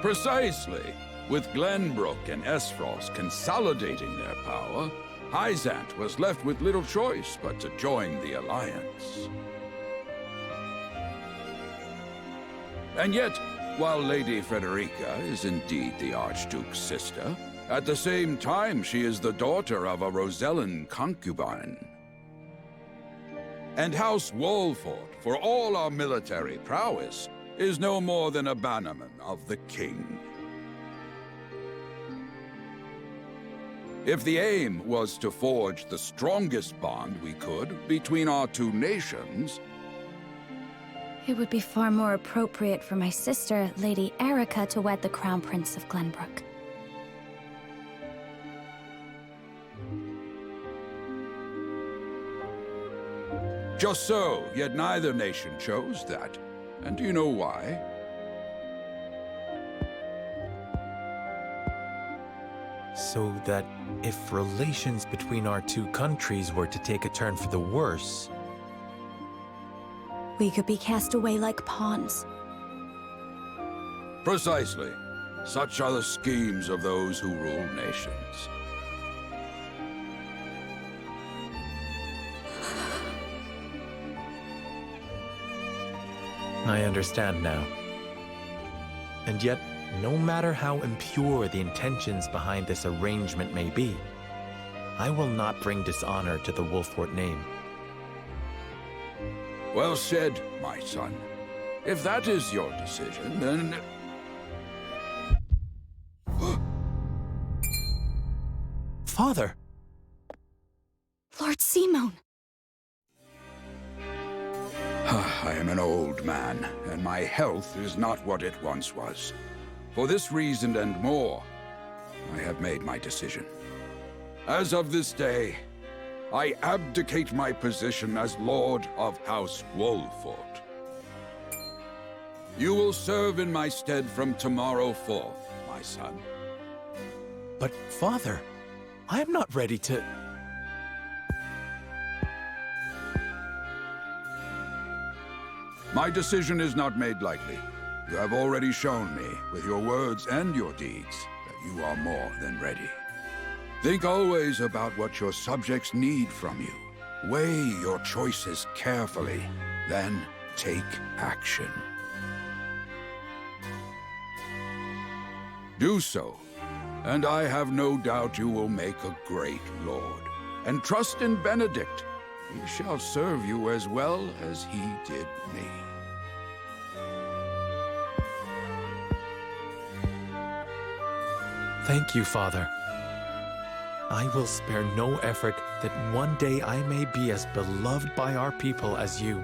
Precisely. With Glenbrook and Esfrost consolidating their power, Hyzant was left with little choice but to join the alliance. And yet, while Lady Frederica is indeed the Archduke's sister, at the same time she is the daughter of a Rosellan concubine. And House Wolford, for all our military prowess, is no more than a bannerman of the king. If the aim was to forge the strongest bond we could between our two nations, It would be far more appropriate for my sister, Lady Erica, to wed the Crown Prince of Glenbrook. just so, yet neither nation chose that. And do you know why? So that if relations between our two countries were to take a turn for the worse, We could be cast away like pawns. Precisely. Such are the schemes of those who rule nations. I understand now. And yet, no matter how impure the intentions behind this arrangement may be, I will not bring dishonor to the Wolfort name. Well said, my son. If that is your decision, then... Father! Lord Simone! I am an old man, and my health is not what it once was. For this reason and more, I have made my decision. As of this day, I abdicate my position as Lord of House Wolfort. You will serve in my stead from tomorrow forth, my son. But, Father, I am not ready to... My decision is not made lightly. You have already shown me, with your words and your deeds, that you are more than ready. Think always about what your subjects need from you. Weigh your choices carefully, then take action. Do so, and I have no doubt you will make a great lord. And trust in Benedict. He shall serve you as well as he did me. Thank you, Father. I will spare no effort that one day I may be as beloved by our people as you.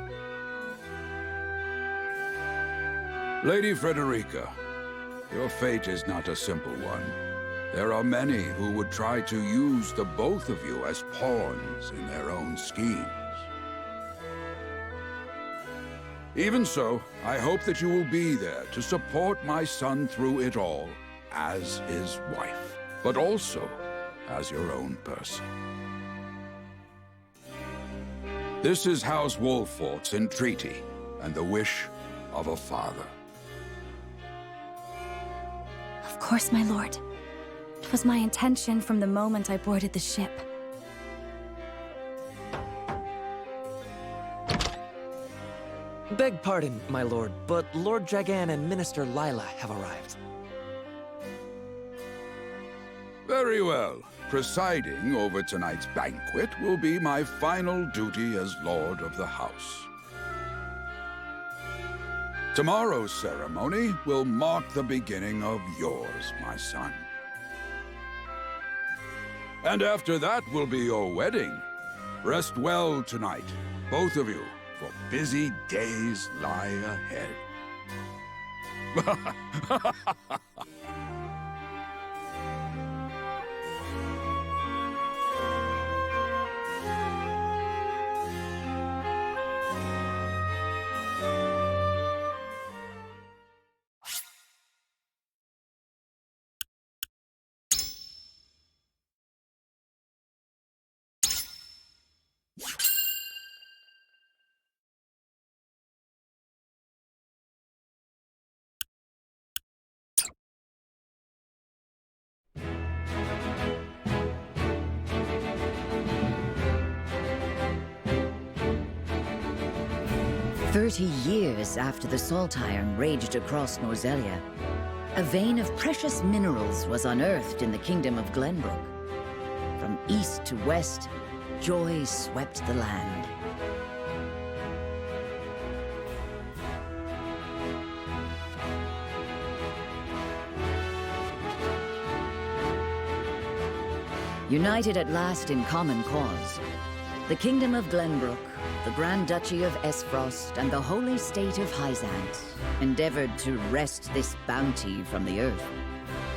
Lady Frederica, your fate is not a simple one. There are many who would try to use the both of you as pawns in their own schemes. Even so, I hope that you will be there to support my son through it all, as his wife, but also as your own person. This is House Wolfort's entreaty and the wish of a father. Of course, my lord. It was my intention from the moment I boarded the ship. Beg pardon, my lord, but Lord Dragan and Minister Lila have arrived. Very well. Presiding over tonight's banquet will be my final duty as Lord of the House. Tomorrow's ceremony will mark the beginning of yours, my son. And after that will be your wedding. Rest well tonight, both of you, for busy days lie ahead. 30 years after the Salt Iron raged across Norzelia, a vein of precious minerals was unearthed in the kingdom of Glenbrook. From east to west, joy swept the land. United at last in common cause, the Kingdom of Glenbrook, the Grand Duchy of Esfrost, and the Holy State of Hyzant endeavored to wrest this bounty from the earth,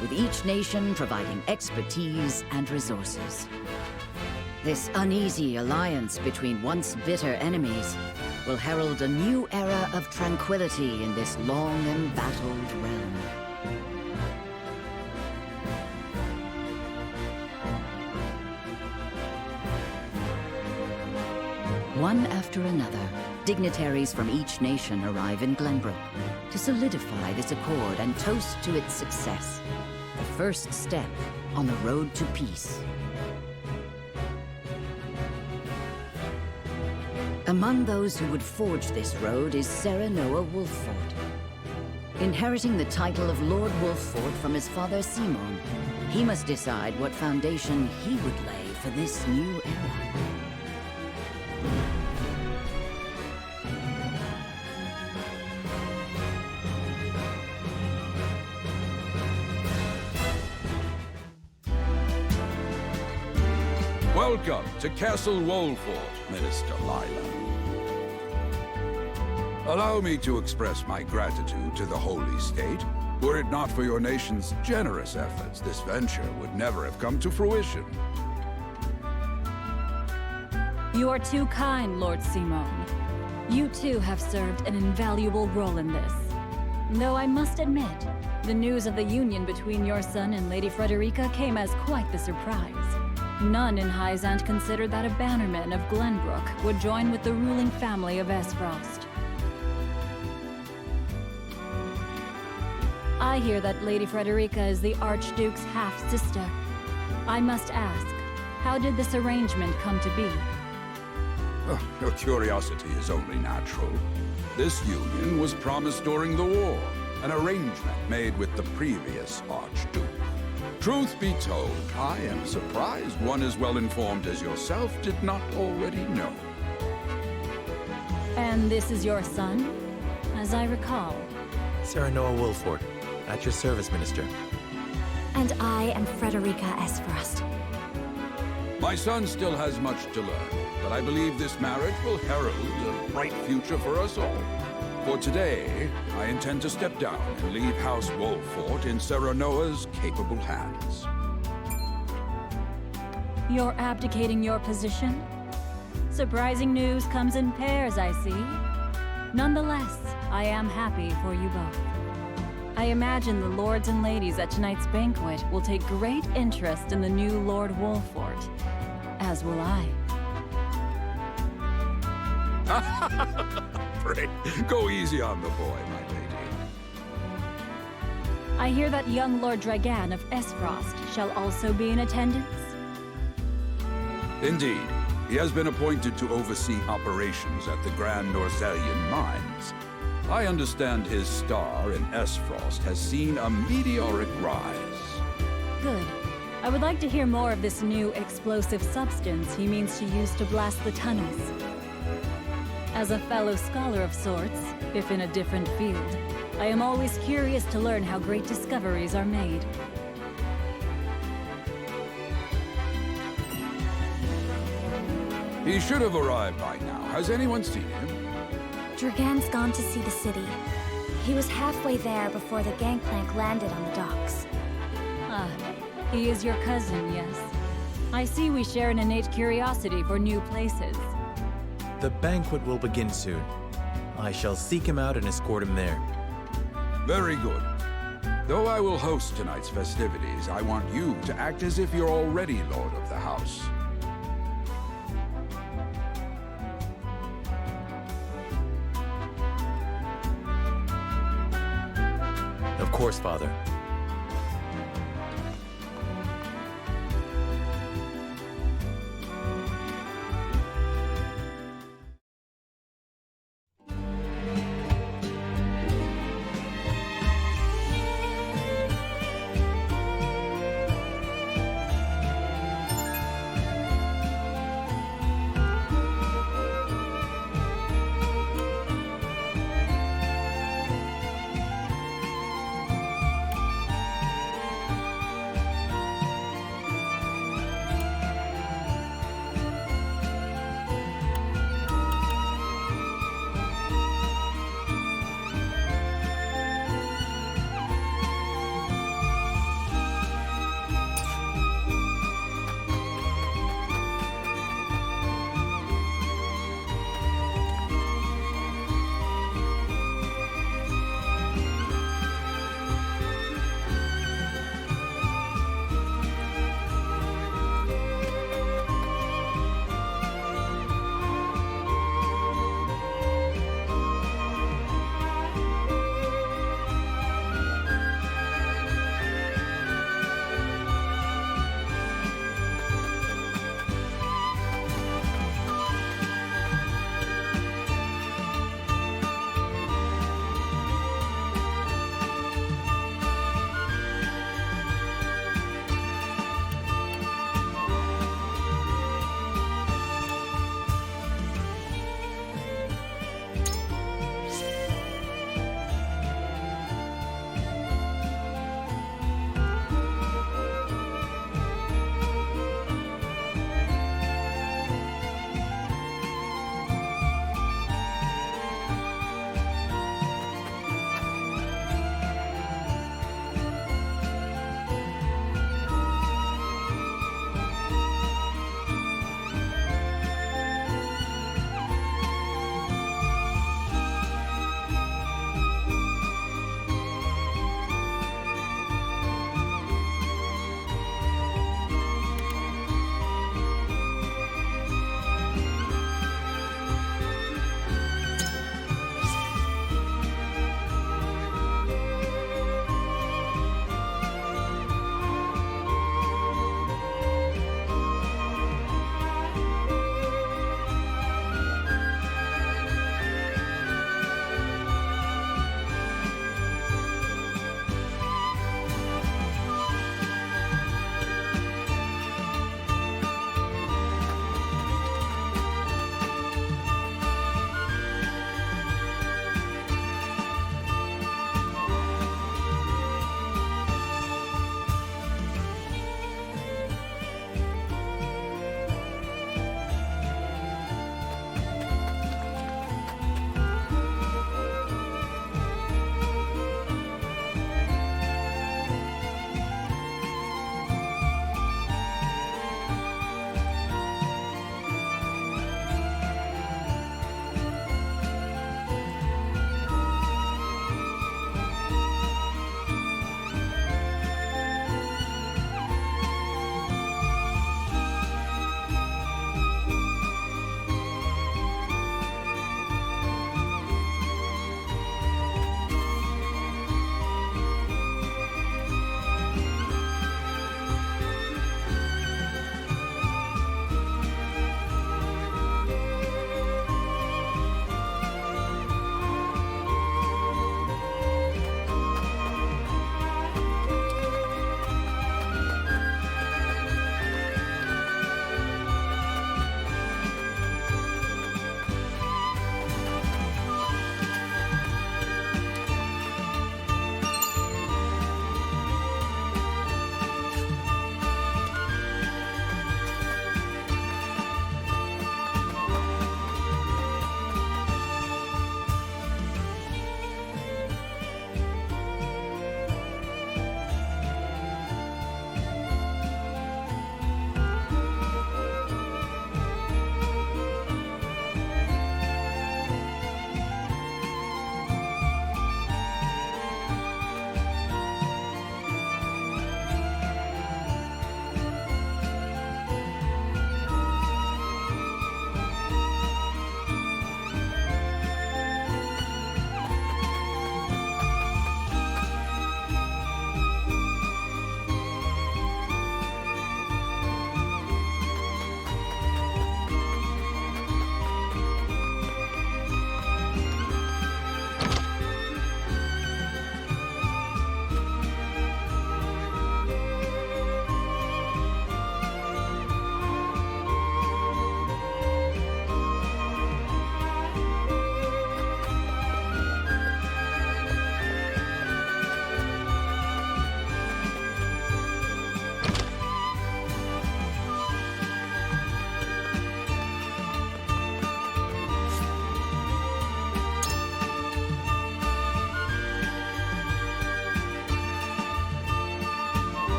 with each nation providing expertise and resources. This uneasy alliance between once bitter enemies will herald a new era of tranquility in this long embattled realm. One after another, dignitaries from each nation arrive in Glenbrook to solidify this accord and toast to its success, the first step on the road to peace. Among those who would forge this road is Serenoa Wolffort. Inheriting the title of Lord Wolffort from his father Simon, he must decide what foundation he would lay for this new era. Welcome to Castle Wolffort, Minister Lila. Allow me to express my gratitude to the Holy State. Were it not for your nation's generous efforts, this venture would never have come to fruition. You are too kind, Lord Simon. You too have served an invaluable role in this. Though I must admit, the news of the union between your son and Lady Frederica came as quite the surprise. None in Hyzant considered that a bannerman of Glenbrook would join with the ruling family of Esfrost. I hear that Lady Frederica is the Archduke's half-sister. I must ask, how did this arrangement come to be? Oh, your curiosity is only natural. This union was promised during the war, an arrangement made with the previous Archduke. Truth be told, I am surprised one as well informed as yourself did not already know. And this is your son, as I recall. Serenoa Wolffort, at your service, Minister. And I am Frederica Esfrost. My son still has much to learn, but I believe this marriage will herald a bright future for us all. For today, I intend to step down and leave House Wolffort in Serenoa's capable hands. You're abdicating your position? Surprising news comes in pairs, I see. Nonetheless, I am happy for you both. I imagine the lords and ladies at tonight's banquet will take great interest in the new Lord Wolffort, as will I. Pray, go easy on the boy, my lady. I hear that young Lord Dragan of Esfrost shall also be in attendance? Indeed. He has been appointed to oversee operations at the Grand Norzelian mines. I understand his star in Esfrost has seen a meteoric rise. Good. I would like to hear more of this new explosive substance he means to use to blast the tunnels. As a fellow scholar of sorts, if in a different field, I am always curious to learn how great discoveries are made. He should have arrived by now. Has anyone seen him? Dragan's gone to see the city. He was halfway there before the gangplank landed on the docks. Ah, he is your cousin, yes. I see we share an innate curiosity for new places. The banquet will begin soon. I shall seek him out and escort him there. Very good. Though I will host tonight's festivities, I want you to act as if you're already Lord of the House. course, Father.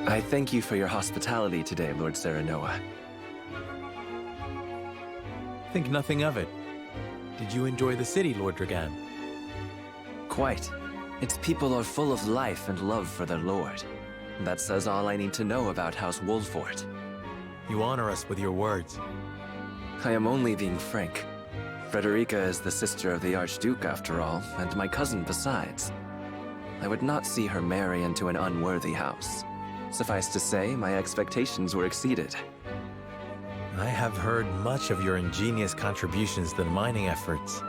I thank you for your hospitality today, Lord Serenoa. Think nothing of it. Did you enjoy the city, Lord Dragan? Quite. Its people are full of life and love for their lord. That says all I need to know about House Wolfort. You honor us with your words. I am only being frank. Frederica is the sister of the Archduke, after all, and my cousin besides. I would not see her marry into an unworthy house. Suffice to say, my expectations were exceeded. I have heard much of your ingenious contributions to the mining efforts.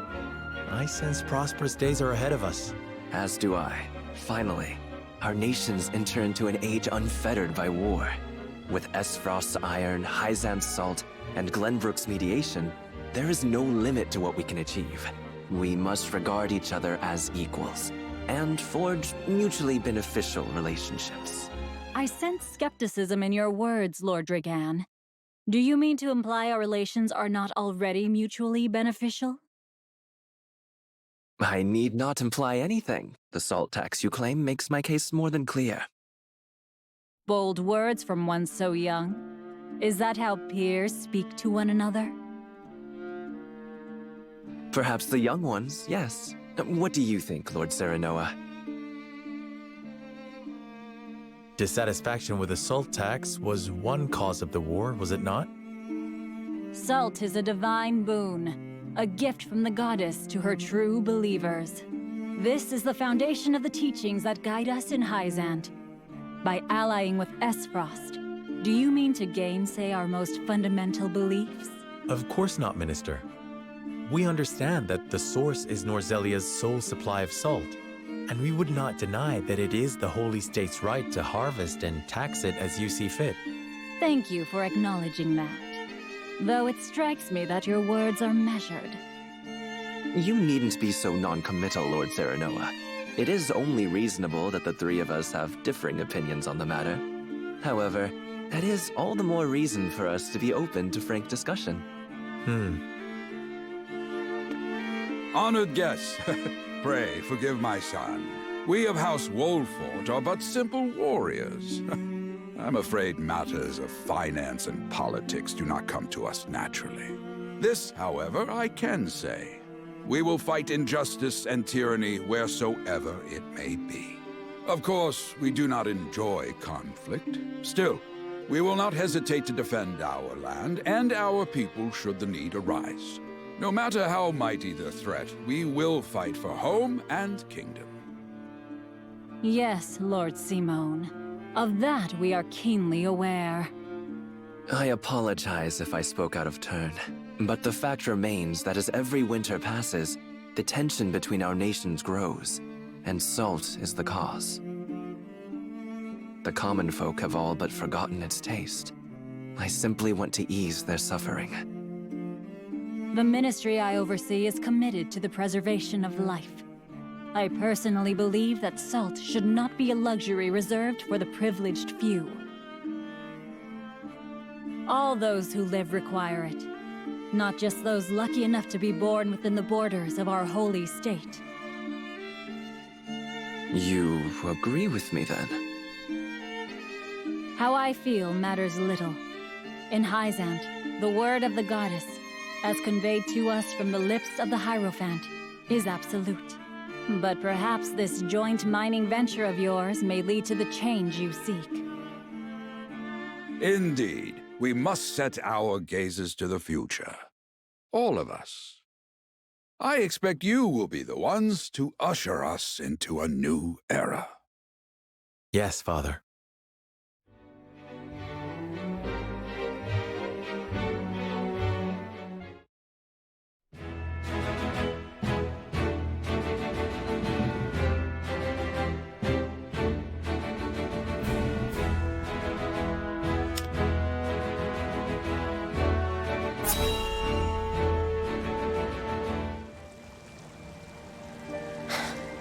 I sense prosperous days are ahead of us. As do I. Finally, our nations enter into an age unfettered by war. With Esfrost's iron, Hyzant's salt, and Glenbrook's mediation, there is no limit to what we can achieve. We must regard each other as equals, and forge mutually beneficial relationships. I sense skepticism in your words, Lord Dragan. Do you mean to imply our relations are not already mutually beneficial? I need not imply anything. The salt tax you claim makes my case more than clear. Bold words from one so young. Is that how peers speak to one another? Perhaps the young ones, yes. What do you think, Lord Serenoa? Dissatisfaction with the salt tax was one cause of the war, was it not? Salt is a divine boon, a gift from the goddess to her true believers. This is the foundation of the teachings that guide us in Hyzant. By allying with Esfrost, do you mean to gainsay our most fundamental beliefs? Of course not, Minister. We understand that the source is Norzelia's sole supply of salt, and we would not deny that it is the Holy State's right to harvest and tax it as you see fit. Thank you for acknowledging that. Though it strikes me that your words are measured. You needn't be so non-committal, Lord Serenoa. It is only reasonable that the three of us have differing opinions on the matter. However, that is all the more reason for us to be open to frank discussion. Honored guests, pray forgive my son. We of House Wolfort are but simple warriors. I'm afraid matters of finance and politics do not come to us naturally. This, however, I can say. We will fight injustice and tyranny wheresoever it may be. Of course, we do not enjoy conflict. Still, we will not hesitate to defend our land and our people should the need arise. No matter how mighty the threat, we will fight for home and kingdom. Yes, Lord Simone. Of that we are keenly aware. I apologize if I spoke out of turn, but the fact remains that as every winter passes, the tension between our nations grows, and salt is the cause. The common folk have all but forgotten its taste. I simply want to ease their suffering. The ministry I oversee is committed to the preservation of life. I personally believe that salt should not be a luxury reserved for the privileged few. All those who live require it, not just those lucky enough to be born within the borders of our holy state. You agree with me, then? How I feel matters little. In Hyzant, the word of the goddess, as conveyed to us from the lips of the Hierophant, is absolute. But perhaps this joint mining venture of yours may lead to the change you seek. Indeed, we must set our gazes to the future. All of us. I expect you will be the ones to usher us into a new era. Yes, Father.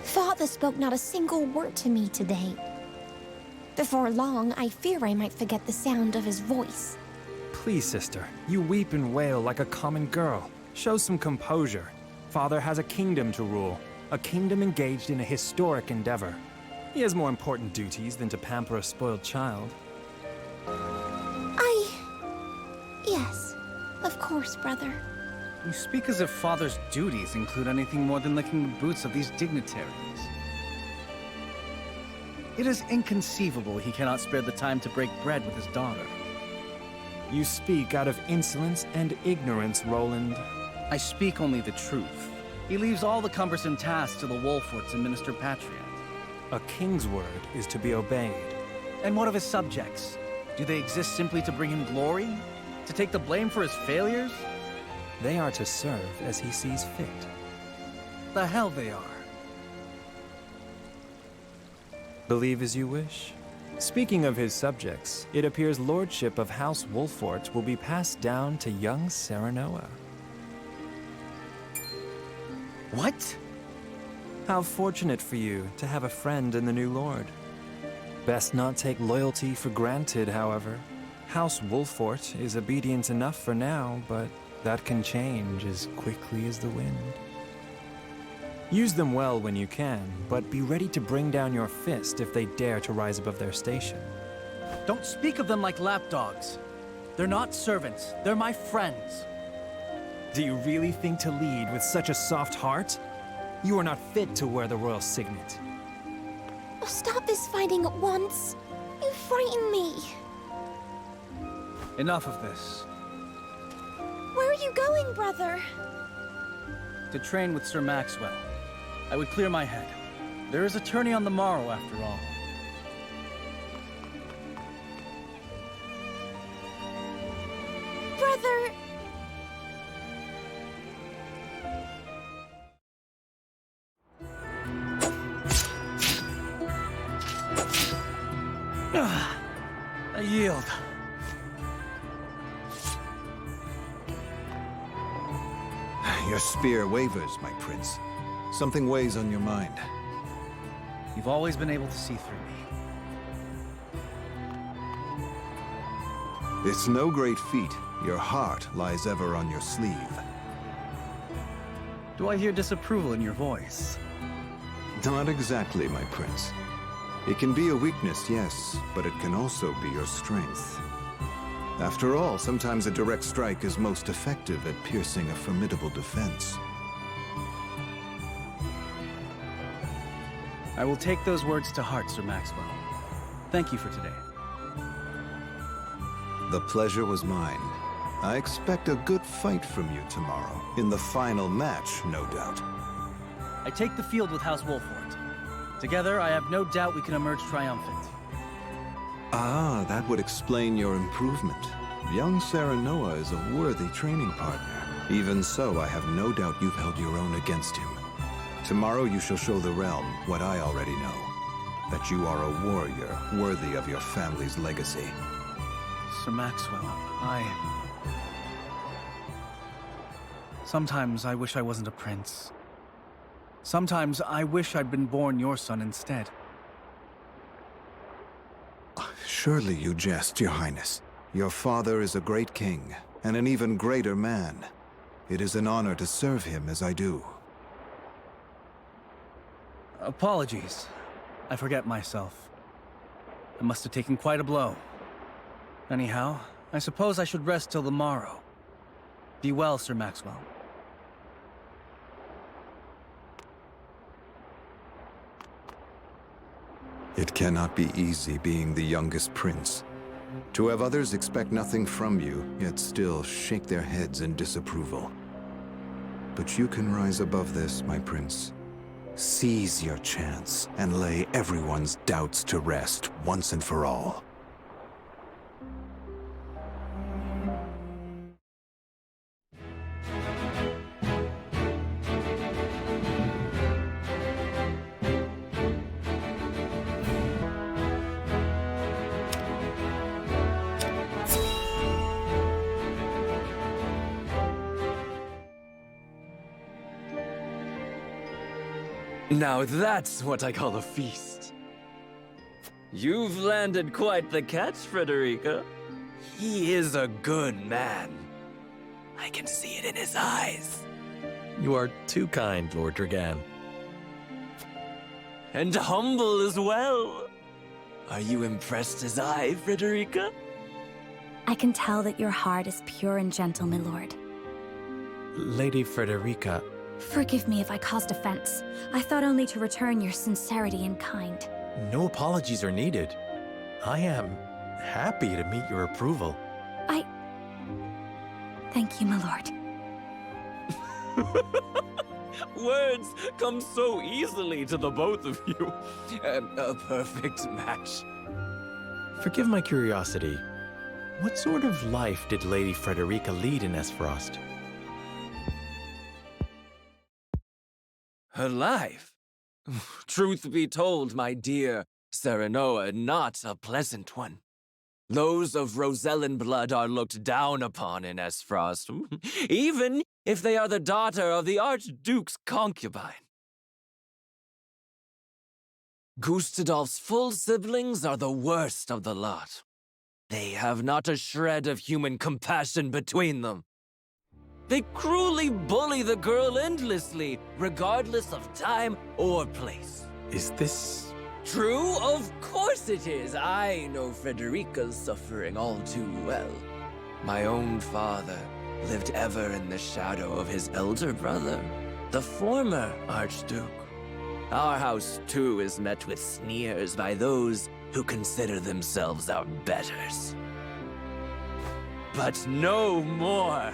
Father spoke not a single word to me today. Before long, I fear I might forget the sound of his voice. Please, sister, you weep and wail like a common girl. Show some composure. Father has a kingdom to rule, a kingdom engaged in a historic endeavor. He has more important duties than to pamper a spoiled child. Yes, of course, brother. You speak as if father's duties include anything more than licking the boots of these dignitaries. It is inconceivable he cannot spare the time to break bread with his daughter. You speak out of insolence and ignorance, Roland. I speak only the truth. He leaves all the cumbersome tasks to the Wolforts and Minister Patriot. A king's word is to be obeyed. And what of his subjects? Do they exist simply to bring him glory? To take the blame for his failures? They are to serve as he sees fit. The hell they are. Believe as you wish. Speaking of his subjects, it appears lordship of House Wolfort will be passed down to young Serenoa. What? How fortunate for you to have a friend in the new lord. Best not take loyalty for granted, however. House Wolfort is obedient enough for now, but that can change as quickly as the wind. Use them well when you can, but be ready to bring down your fist if they dare to rise above their station. Don't speak of them like lapdogs. They're not servants, they're my friends. Do you really think to lead with such a soft heart? You are not fit to wear the royal signet. Oh, stop this fighting at once. You frighten me. Enough of this. Where are you going, brother? To train with Sir Maxwell. I would clear my head. There is a tourney on the morrow, after all. Brother! I yield. Your spear wavers, my prince. Something weighs on your mind. You've always been able to see through me. It's no great feat. Your heart lies ever on your sleeve. Do I hear disapproval in your voice? Not exactly, my prince. It can be a weakness, yes, but it can also be your strength. After all, sometimes a direct strike is most effective at piercing a formidable defense. I will take those words to heart, Sir Maxwell. Thank you for today. The pleasure was mine. I expect a good fight from you tomorrow. In the final match, no doubt. I take the field with House Wolfort. Together, I have no doubt we can emerge triumphant. Ah, that would explain your improvement. Young Serenoa is a worthy training partner. Even so, I have no doubt you've held your own against him. Tomorrow you shall show the realm what I already know. That you are a warrior worthy of your family's legacy. Sir Maxwell, Sometimes I wish I wasn't a prince. Sometimes I wish I'd been born your son instead. Surely you jest, Your Highness. Your father is a great king, and an even greater man. It is an honor to serve him as I do. Apologies. I forget myself. I must have taken quite a blow. Anyhow, I suppose I should rest till the morrow. Be well, Sir Maxwell. It cannot be easy being the youngest prince. To have others expect nothing from you, yet still shake their heads in disapproval. But you can rise above this, my prince. Seize your chance and lay everyone's doubts to rest once and for all. Now that's what I call a feast. You've landed quite the catch, Frederica. He is a good man. I can see it in his eyes. You are too kind, Lord Dragan. And humble as well. Are you impressed as I, Frederica? I can tell that your heart is pure and gentle, my lord. Lady Frederica, Forgive me if I caused offense. I thought only to return your sincerity and kind. no apologies are needed. I am happy to meet your approval. Thank you, my lord. Words come so easily to the both of you. A perfect match. Forgive my curiosity. What sort of life did Lady Frederica lead in Esfrost? Her life? Truth be told, my dear Serenoa, not a pleasant one. Those of Rosellan blood are looked down upon in Esfrost, even if they are the daughter of the Archduke's concubine. Gustadolf's full siblings are the worst of the lot. They have not a shred of human compassion between them. They cruelly bully the girl endlessly, regardless of time or place. Is this... True? Of course it is. I know Frederica's suffering all too well. My own father lived ever in the shadow of his elder brother, the former Archduke. Our house, too, is met with sneers by those who consider themselves our betters. But no more!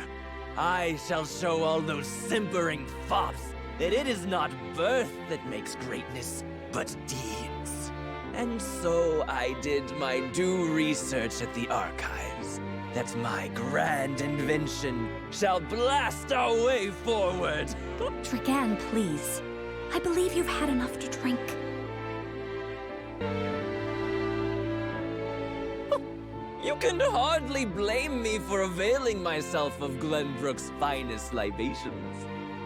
I shall show all those simpering fops that it is not birth that makes greatness, but deeds. And so I did my due research at the archives, that my grand invention shall blast our way forward. Dragan, please. I believe you've had enough to drink. You can hardly blame me for availing myself of Glenbrook's finest libations.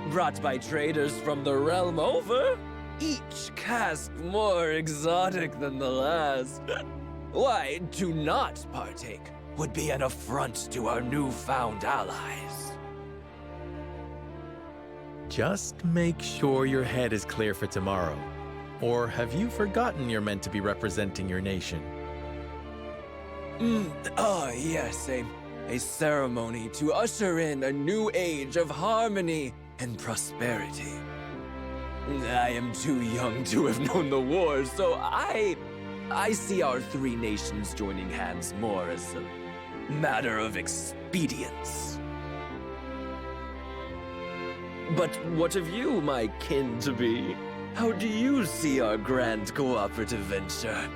Brought by traders from the realm over, each cask more exotic than the last. Why, to not partake would be an affront to our newfound allies. Just make sure your head is clear for tomorrow. Or have you forgotten you're meant to be representing your nation? Yes, a ceremony to usher in a new age of harmony and prosperity. I am too young to have known the war, so I see our three nations joining hands more as a matter of expedience. But what of you, my kin-to-be? How do you see our grand cooperative venture?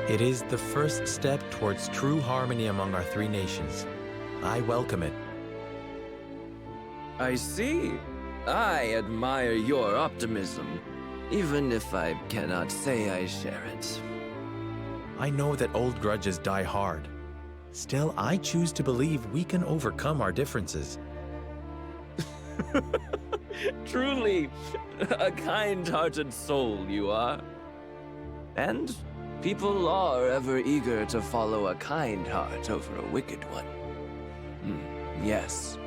It is the first step towards true harmony among our three nations. I welcome it. I see. I admire your optimism, even if I cannot say I share it. I know that old grudges die hard. Still, I choose to believe we can overcome our differences. Truly, a kind-hearted soul you are. And people are ever eager to follow a kind heart over a wicked one. Yes,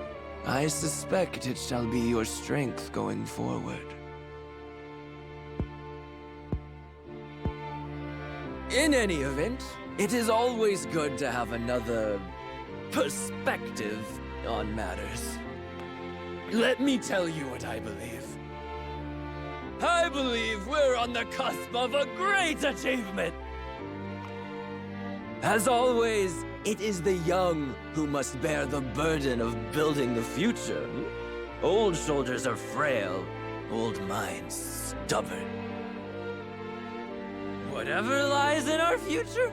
I suspect it shall be your strength going forward. In any event, it is always good to have another perspective on matters. Let me tell you what I believe. I believe we're on the cusp of a great achievement! As always, it is the young who must bear the burden of building the future. Old shoulders are frail, old minds stubborn. Whatever lies in our future,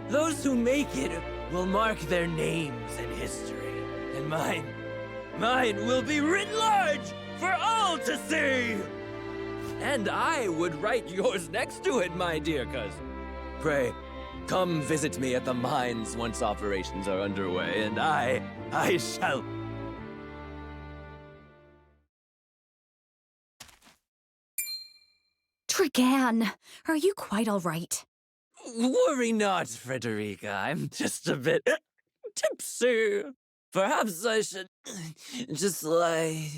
those who make it will mark their names in history. And mine will be writ large for all to see! And I would write yours next to it, my dear cousin. Pray, come visit me at the mines once operations are underway, and I shall... Dragan, are you quite all right? Worry not, Frederica. I'm just a bit tipsy. Perhaps I should just lie.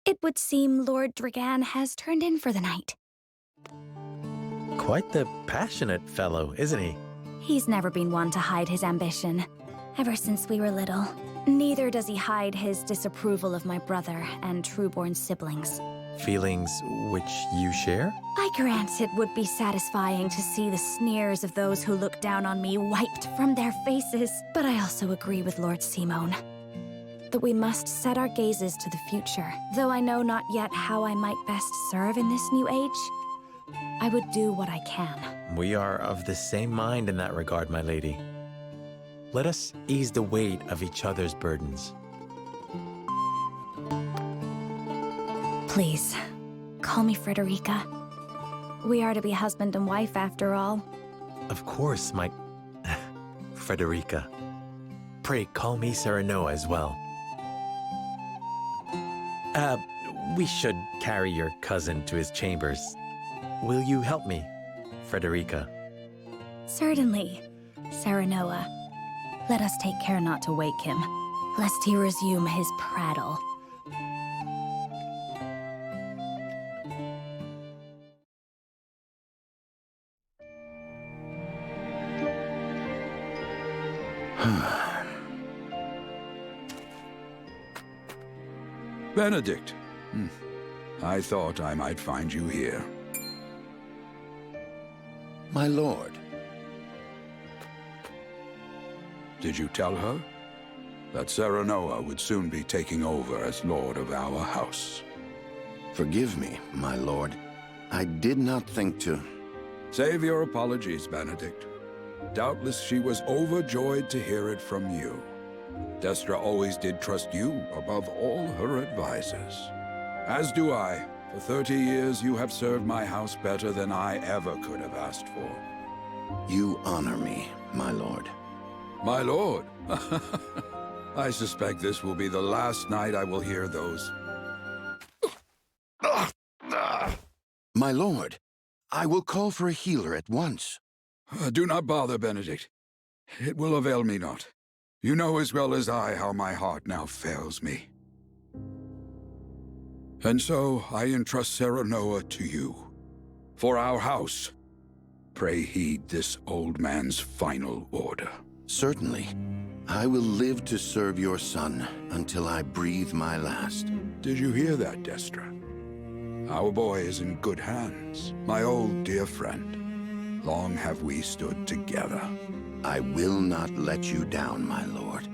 It would seem Lord Dragan has turned in for the night. Quite the passionate fellow, isn't he? He's never been one to hide his ambition, ever since we were little. Neither does he hide his disapproval of my brother and Trueborn siblings. Feelings which you share? I grant it would be satisfying to see the sneers of those who look down on me wiped from their faces, but I also agree with Lord Simone that we must set our gazes to the future. Though I know not yet how I might best serve in this new age, I would do what I can. We are of the same mind in that regard, my lady. Let us ease the weight of each other's burdens. Please, call me Frederica. We are to be husband and wife after all. Of course, my... Frederica. Pray call me Serenoa as well. We should carry your cousin to his chambers. Will you help me, Frederica? Certainly, Serenoa. Let us take care not to wake him, lest he resume his prattle. Benedict. I thought I might find you here. My lord. Did you tell her that Serenoa would soon be taking over as lord of our house? Forgive me, my lord. I did not think to... Save your apologies, Benedict. Doubtless she was overjoyed to hear it from you. Destra always did trust you above all her advisors. As do I. For 30 years you have served my house better than I ever could have asked for. You honor me, my lord. My lord? I suspect this will be the last night I will hear those. My lord, I will call for a healer at once. Do not bother, Benedict. It will avail me not. You know as well as I how my heart now fails me. And so I entrust Serenoa to you. For our house, pray heed this old man's final order. Certainly. I will live to serve your son until I breathe my last. Did you hear that, Destra? Our boy is in good hands, my old dear friend. Long have we stood together. I will not let you down, my lord.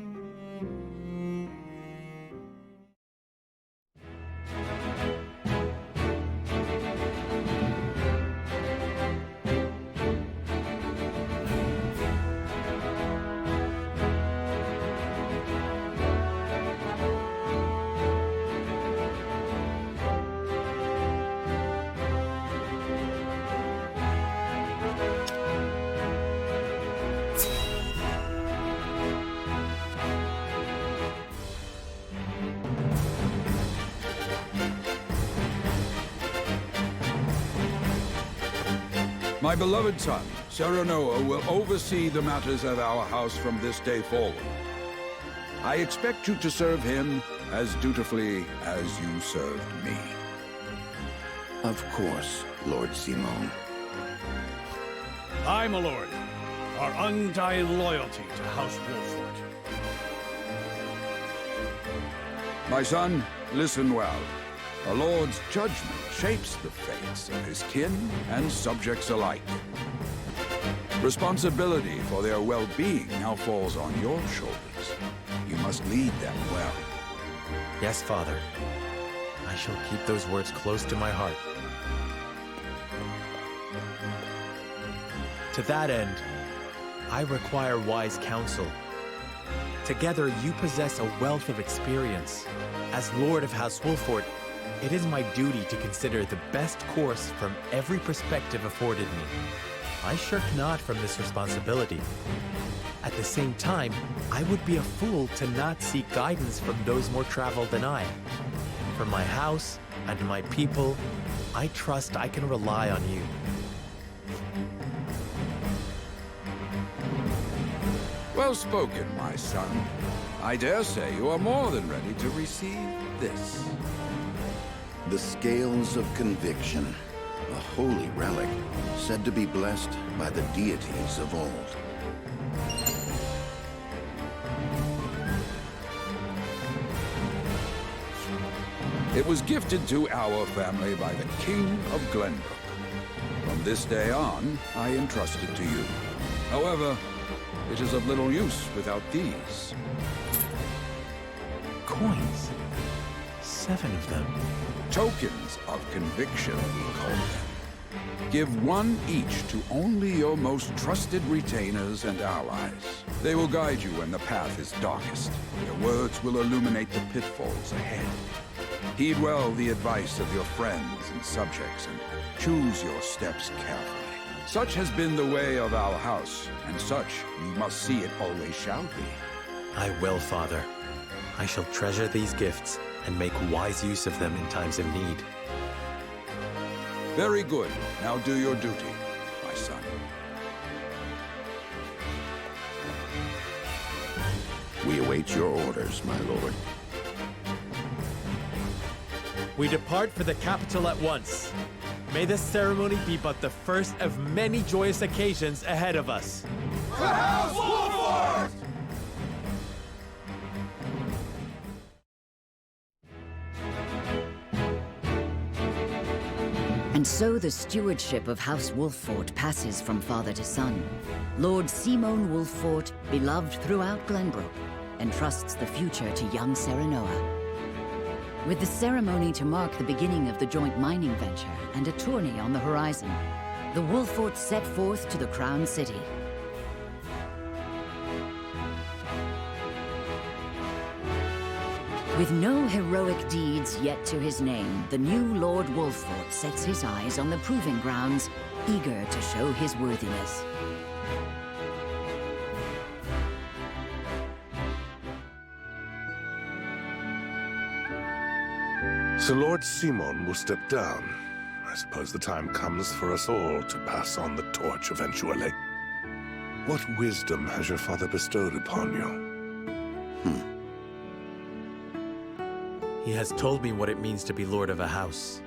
My beloved son, Serenoa, will oversee the matters of our house from this day forward. I expect you to serve him as dutifully as you served me. Of course, Lord Simone. I, my lord, our undying loyalty to House Wolford. My son, listen well. A lord's judgment shapes the fates of his kin and subjects alike. Responsibility for their well-being now falls on your shoulders. You must lead them well. Yes, Father. I shall keep those words close to my heart. To that end, I require wise counsel. Together, you possess a wealth of experience. As Lord of House Wolford, it is my duty to consider the best course from every perspective afforded me. I shirk not from this responsibility. At the same time, I would be a fool to not seek guidance from those more traveled than I. For my house and my people, I trust I can rely on you. Well spoken, my son. I dare say you are more than ready to receive this. The Scales of Conviction, a holy relic said to be blessed by the deities of old. It was gifted to our family by the King of Glenbrook. From this day on, I entrust it to you. However, it is of little use without these. Coins. 7 of them. Tokens of conviction, we call them. Give one each to only your most trusted retainers and allies. They will guide you when the path is darkest. Their words will illuminate the pitfalls ahead. Heed well the advice of your friends and subjects, and choose your steps carefully. Such has been the way of our house, and such you must see it always shall be. I will, Father. I shall treasure these gifts and make wise use of them in times of need. Very good. Now do your duty, my son. We await your orders, my lord. We depart for the capital at once. May this ceremony be but the first of many joyous occasions ahead of us. The House Wolford! And so the stewardship of House Wolffort passes from father to son. Lord Simon Wolffort, beloved throughout Glenbrook, entrusts the future to young Serenoa. With the ceremony to mark the beginning of the joint mining venture and a tourney on the horizon, the Wolfforts set forth to the Crown City. With no heroic deeds yet to his name, the new Lord Wolffort sets his eyes on the proving grounds, eager to show his worthiness. So Lord Simon will step down. I suppose the time comes for us all to pass on the torch eventually. What wisdom has your father bestowed upon you? He has told me what it means to be lord of a house.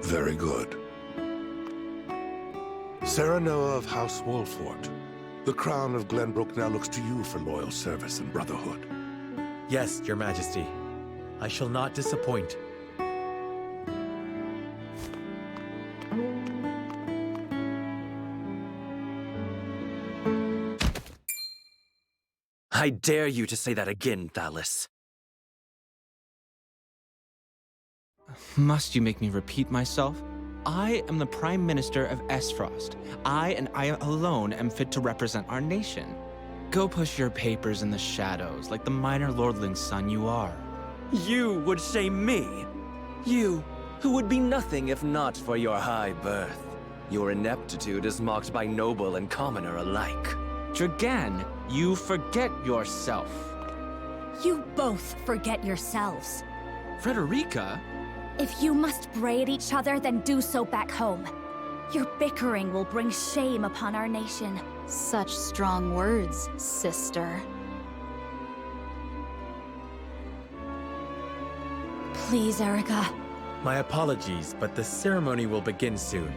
Very good. Serenoa of House Wolffort, the crown of Glenbrook now looks to you for loyal service and brotherhood. Yes, Your Majesty. I shall not disappoint. I dare you to say that again, Thalis. Must you make me repeat myself? I am the Prime Minister of Esfrost. I and I alone am fit to represent our nation. Go push your papers in the shadows like the minor lordling's son you are. You would shame me. You, who would be nothing if not for your high birth. Your ineptitude is mocked by noble and commoner alike. Dragan, you forget yourself. You both forget yourselves. Frederica? If you must braid each other, then do so back home. Your bickering will bring shame upon our nation. Such strong words, sister. Please, Erica. My apologies, but the ceremony will begin soon.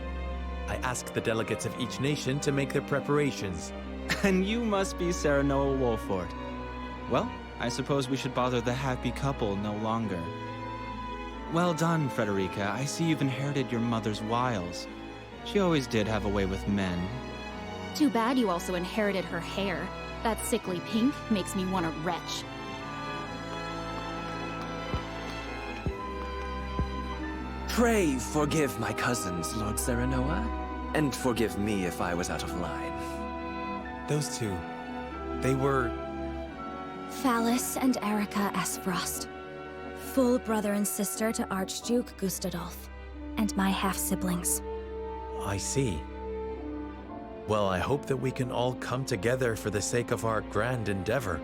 I asked the delegates of each nation to make their preparations. And you must be Serenoa Wolffort. Well, I suppose we should bother the happy couple no longer. Well done, Frederica. I see you've inherited your mother's wiles. She always did have a way with men. Too bad you also inherited her hair. That sickly pink makes me want to retch. Pray forgive my cousins, Lord Serenoa, and forgive me if I was out of line. Those two, they were... Thalis and Erica Esfrost. Full brother and sister to Archduke Gustadolf, and my half-siblings. I see. Well, I hope that we can all come together for the sake of our grand endeavor.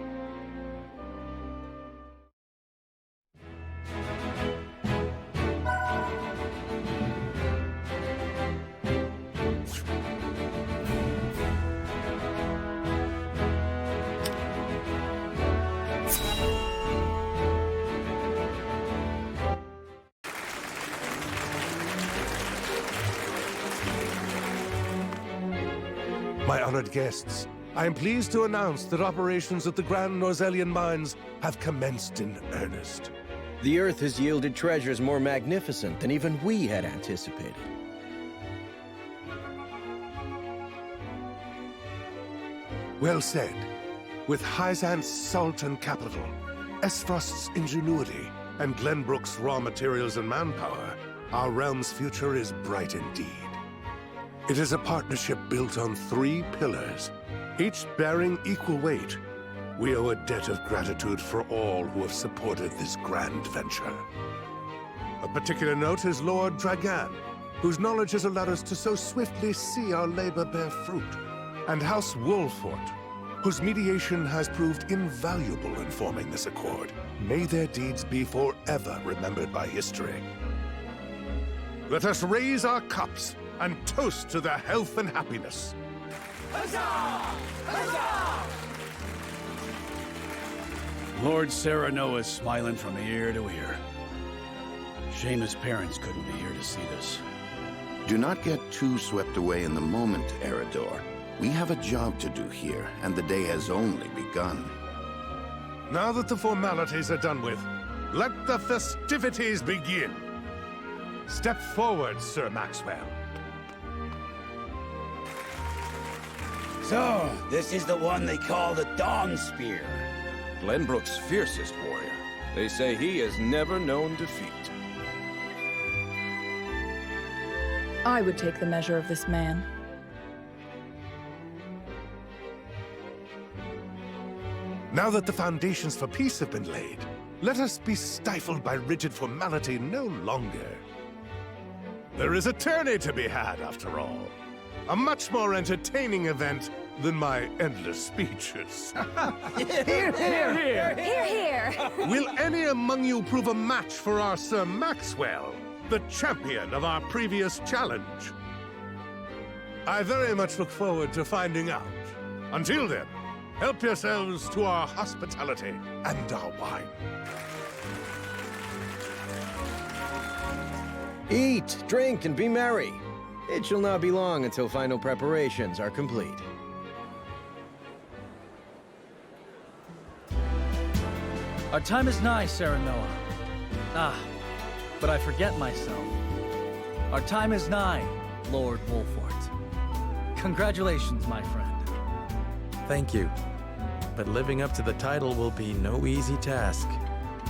My honored guests, I am pleased to announce that operations at the Grand Norzelian mines have commenced in earnest. The Earth has yielded treasures more magnificent than even we had anticipated. Well said. With Hyzant's salt and capital, Esfrost's ingenuity, and Glenbrook's raw materials and manpower, our realm's future is bright indeed. It is a partnership built on 3 pillars, each bearing equal weight. We owe a debt of gratitude for all who have supported this grand venture. A particular note is Lord Dragan, whose knowledge has allowed us to so swiftly see our labor bear fruit, and House Wolfort, whose mediation has proved invaluable in forming this accord. May their deeds be forever remembered by history. Let us raise our cups and toast to their health and happiness. Huzzah! Huzzah! Lord Sereno is smiling from ear to ear. Shame his parents couldn't be here to see this. Do not get too swept away in the moment, Eridor. We have a job to do here, and the day has only begun. Now that the formalities are done with, let the festivities begin. Step forward, Sir Maxwell. So, this is the one they call the Dawn Spear. Glenbrook's fiercest warrior. They say he has never known defeat. I would take the measure of this man. Now that the foundations for peace have been laid, let us be stifled by rigid formality no longer. There is a tourney to be had, after all. A much more entertaining event than my endless speeches. Hear, hear! Hear, hear! Will any among you prove a match for our Sir Maxwell, the champion of our previous challenge? I very much look forward to finding out. Until then, help yourselves to our hospitality and our wine. Eat, drink, and be merry. It shall not be long until final preparations are complete. Our time is nigh, Serenoa. Ah, but I forget myself. Our time is nigh, Lord Wolfort. Congratulations, my friend. Thank you. But living up to the title will be no easy task.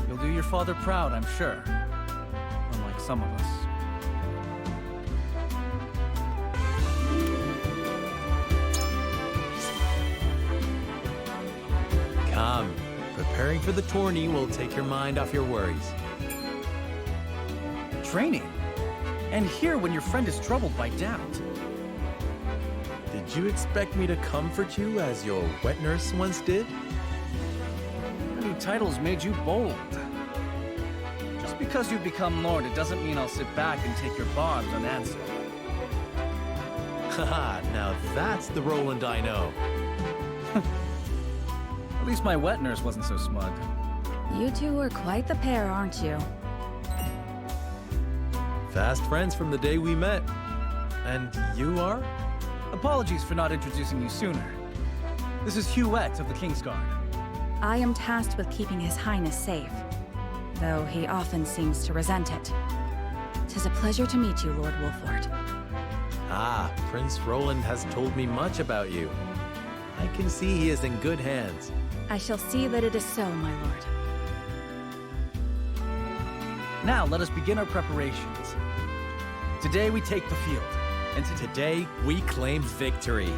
You'll do your father proud, I'm sure. Unlike some of us. Come. Preparing for the tourney will take your mind off your worries. Training? And here when your friend is troubled by doubt. Did you expect me to comfort you as your wet nurse once did? Your new title's made you bold. Just because you've become Lord, it doesn't mean I'll sit back and take your bonds unanswered. Haha, now that's the Roland I know. At least my wet nurse wasn't so smug. You two are quite the pair, aren't you? Fast friends from the day we met. And you are? Apologies for not introducing you sooner. This is Huette of the Kingsguard. I am tasked with keeping His Highness safe, though he often seems to resent it. 'Tis a pleasure to meet you, Lord Wolfort. Ah, Prince Roland has told me much about you. I can see he is in good hands. I shall see that it is so, my lord. Now let us begin our preparations. Today we take the field, and today we claim victory.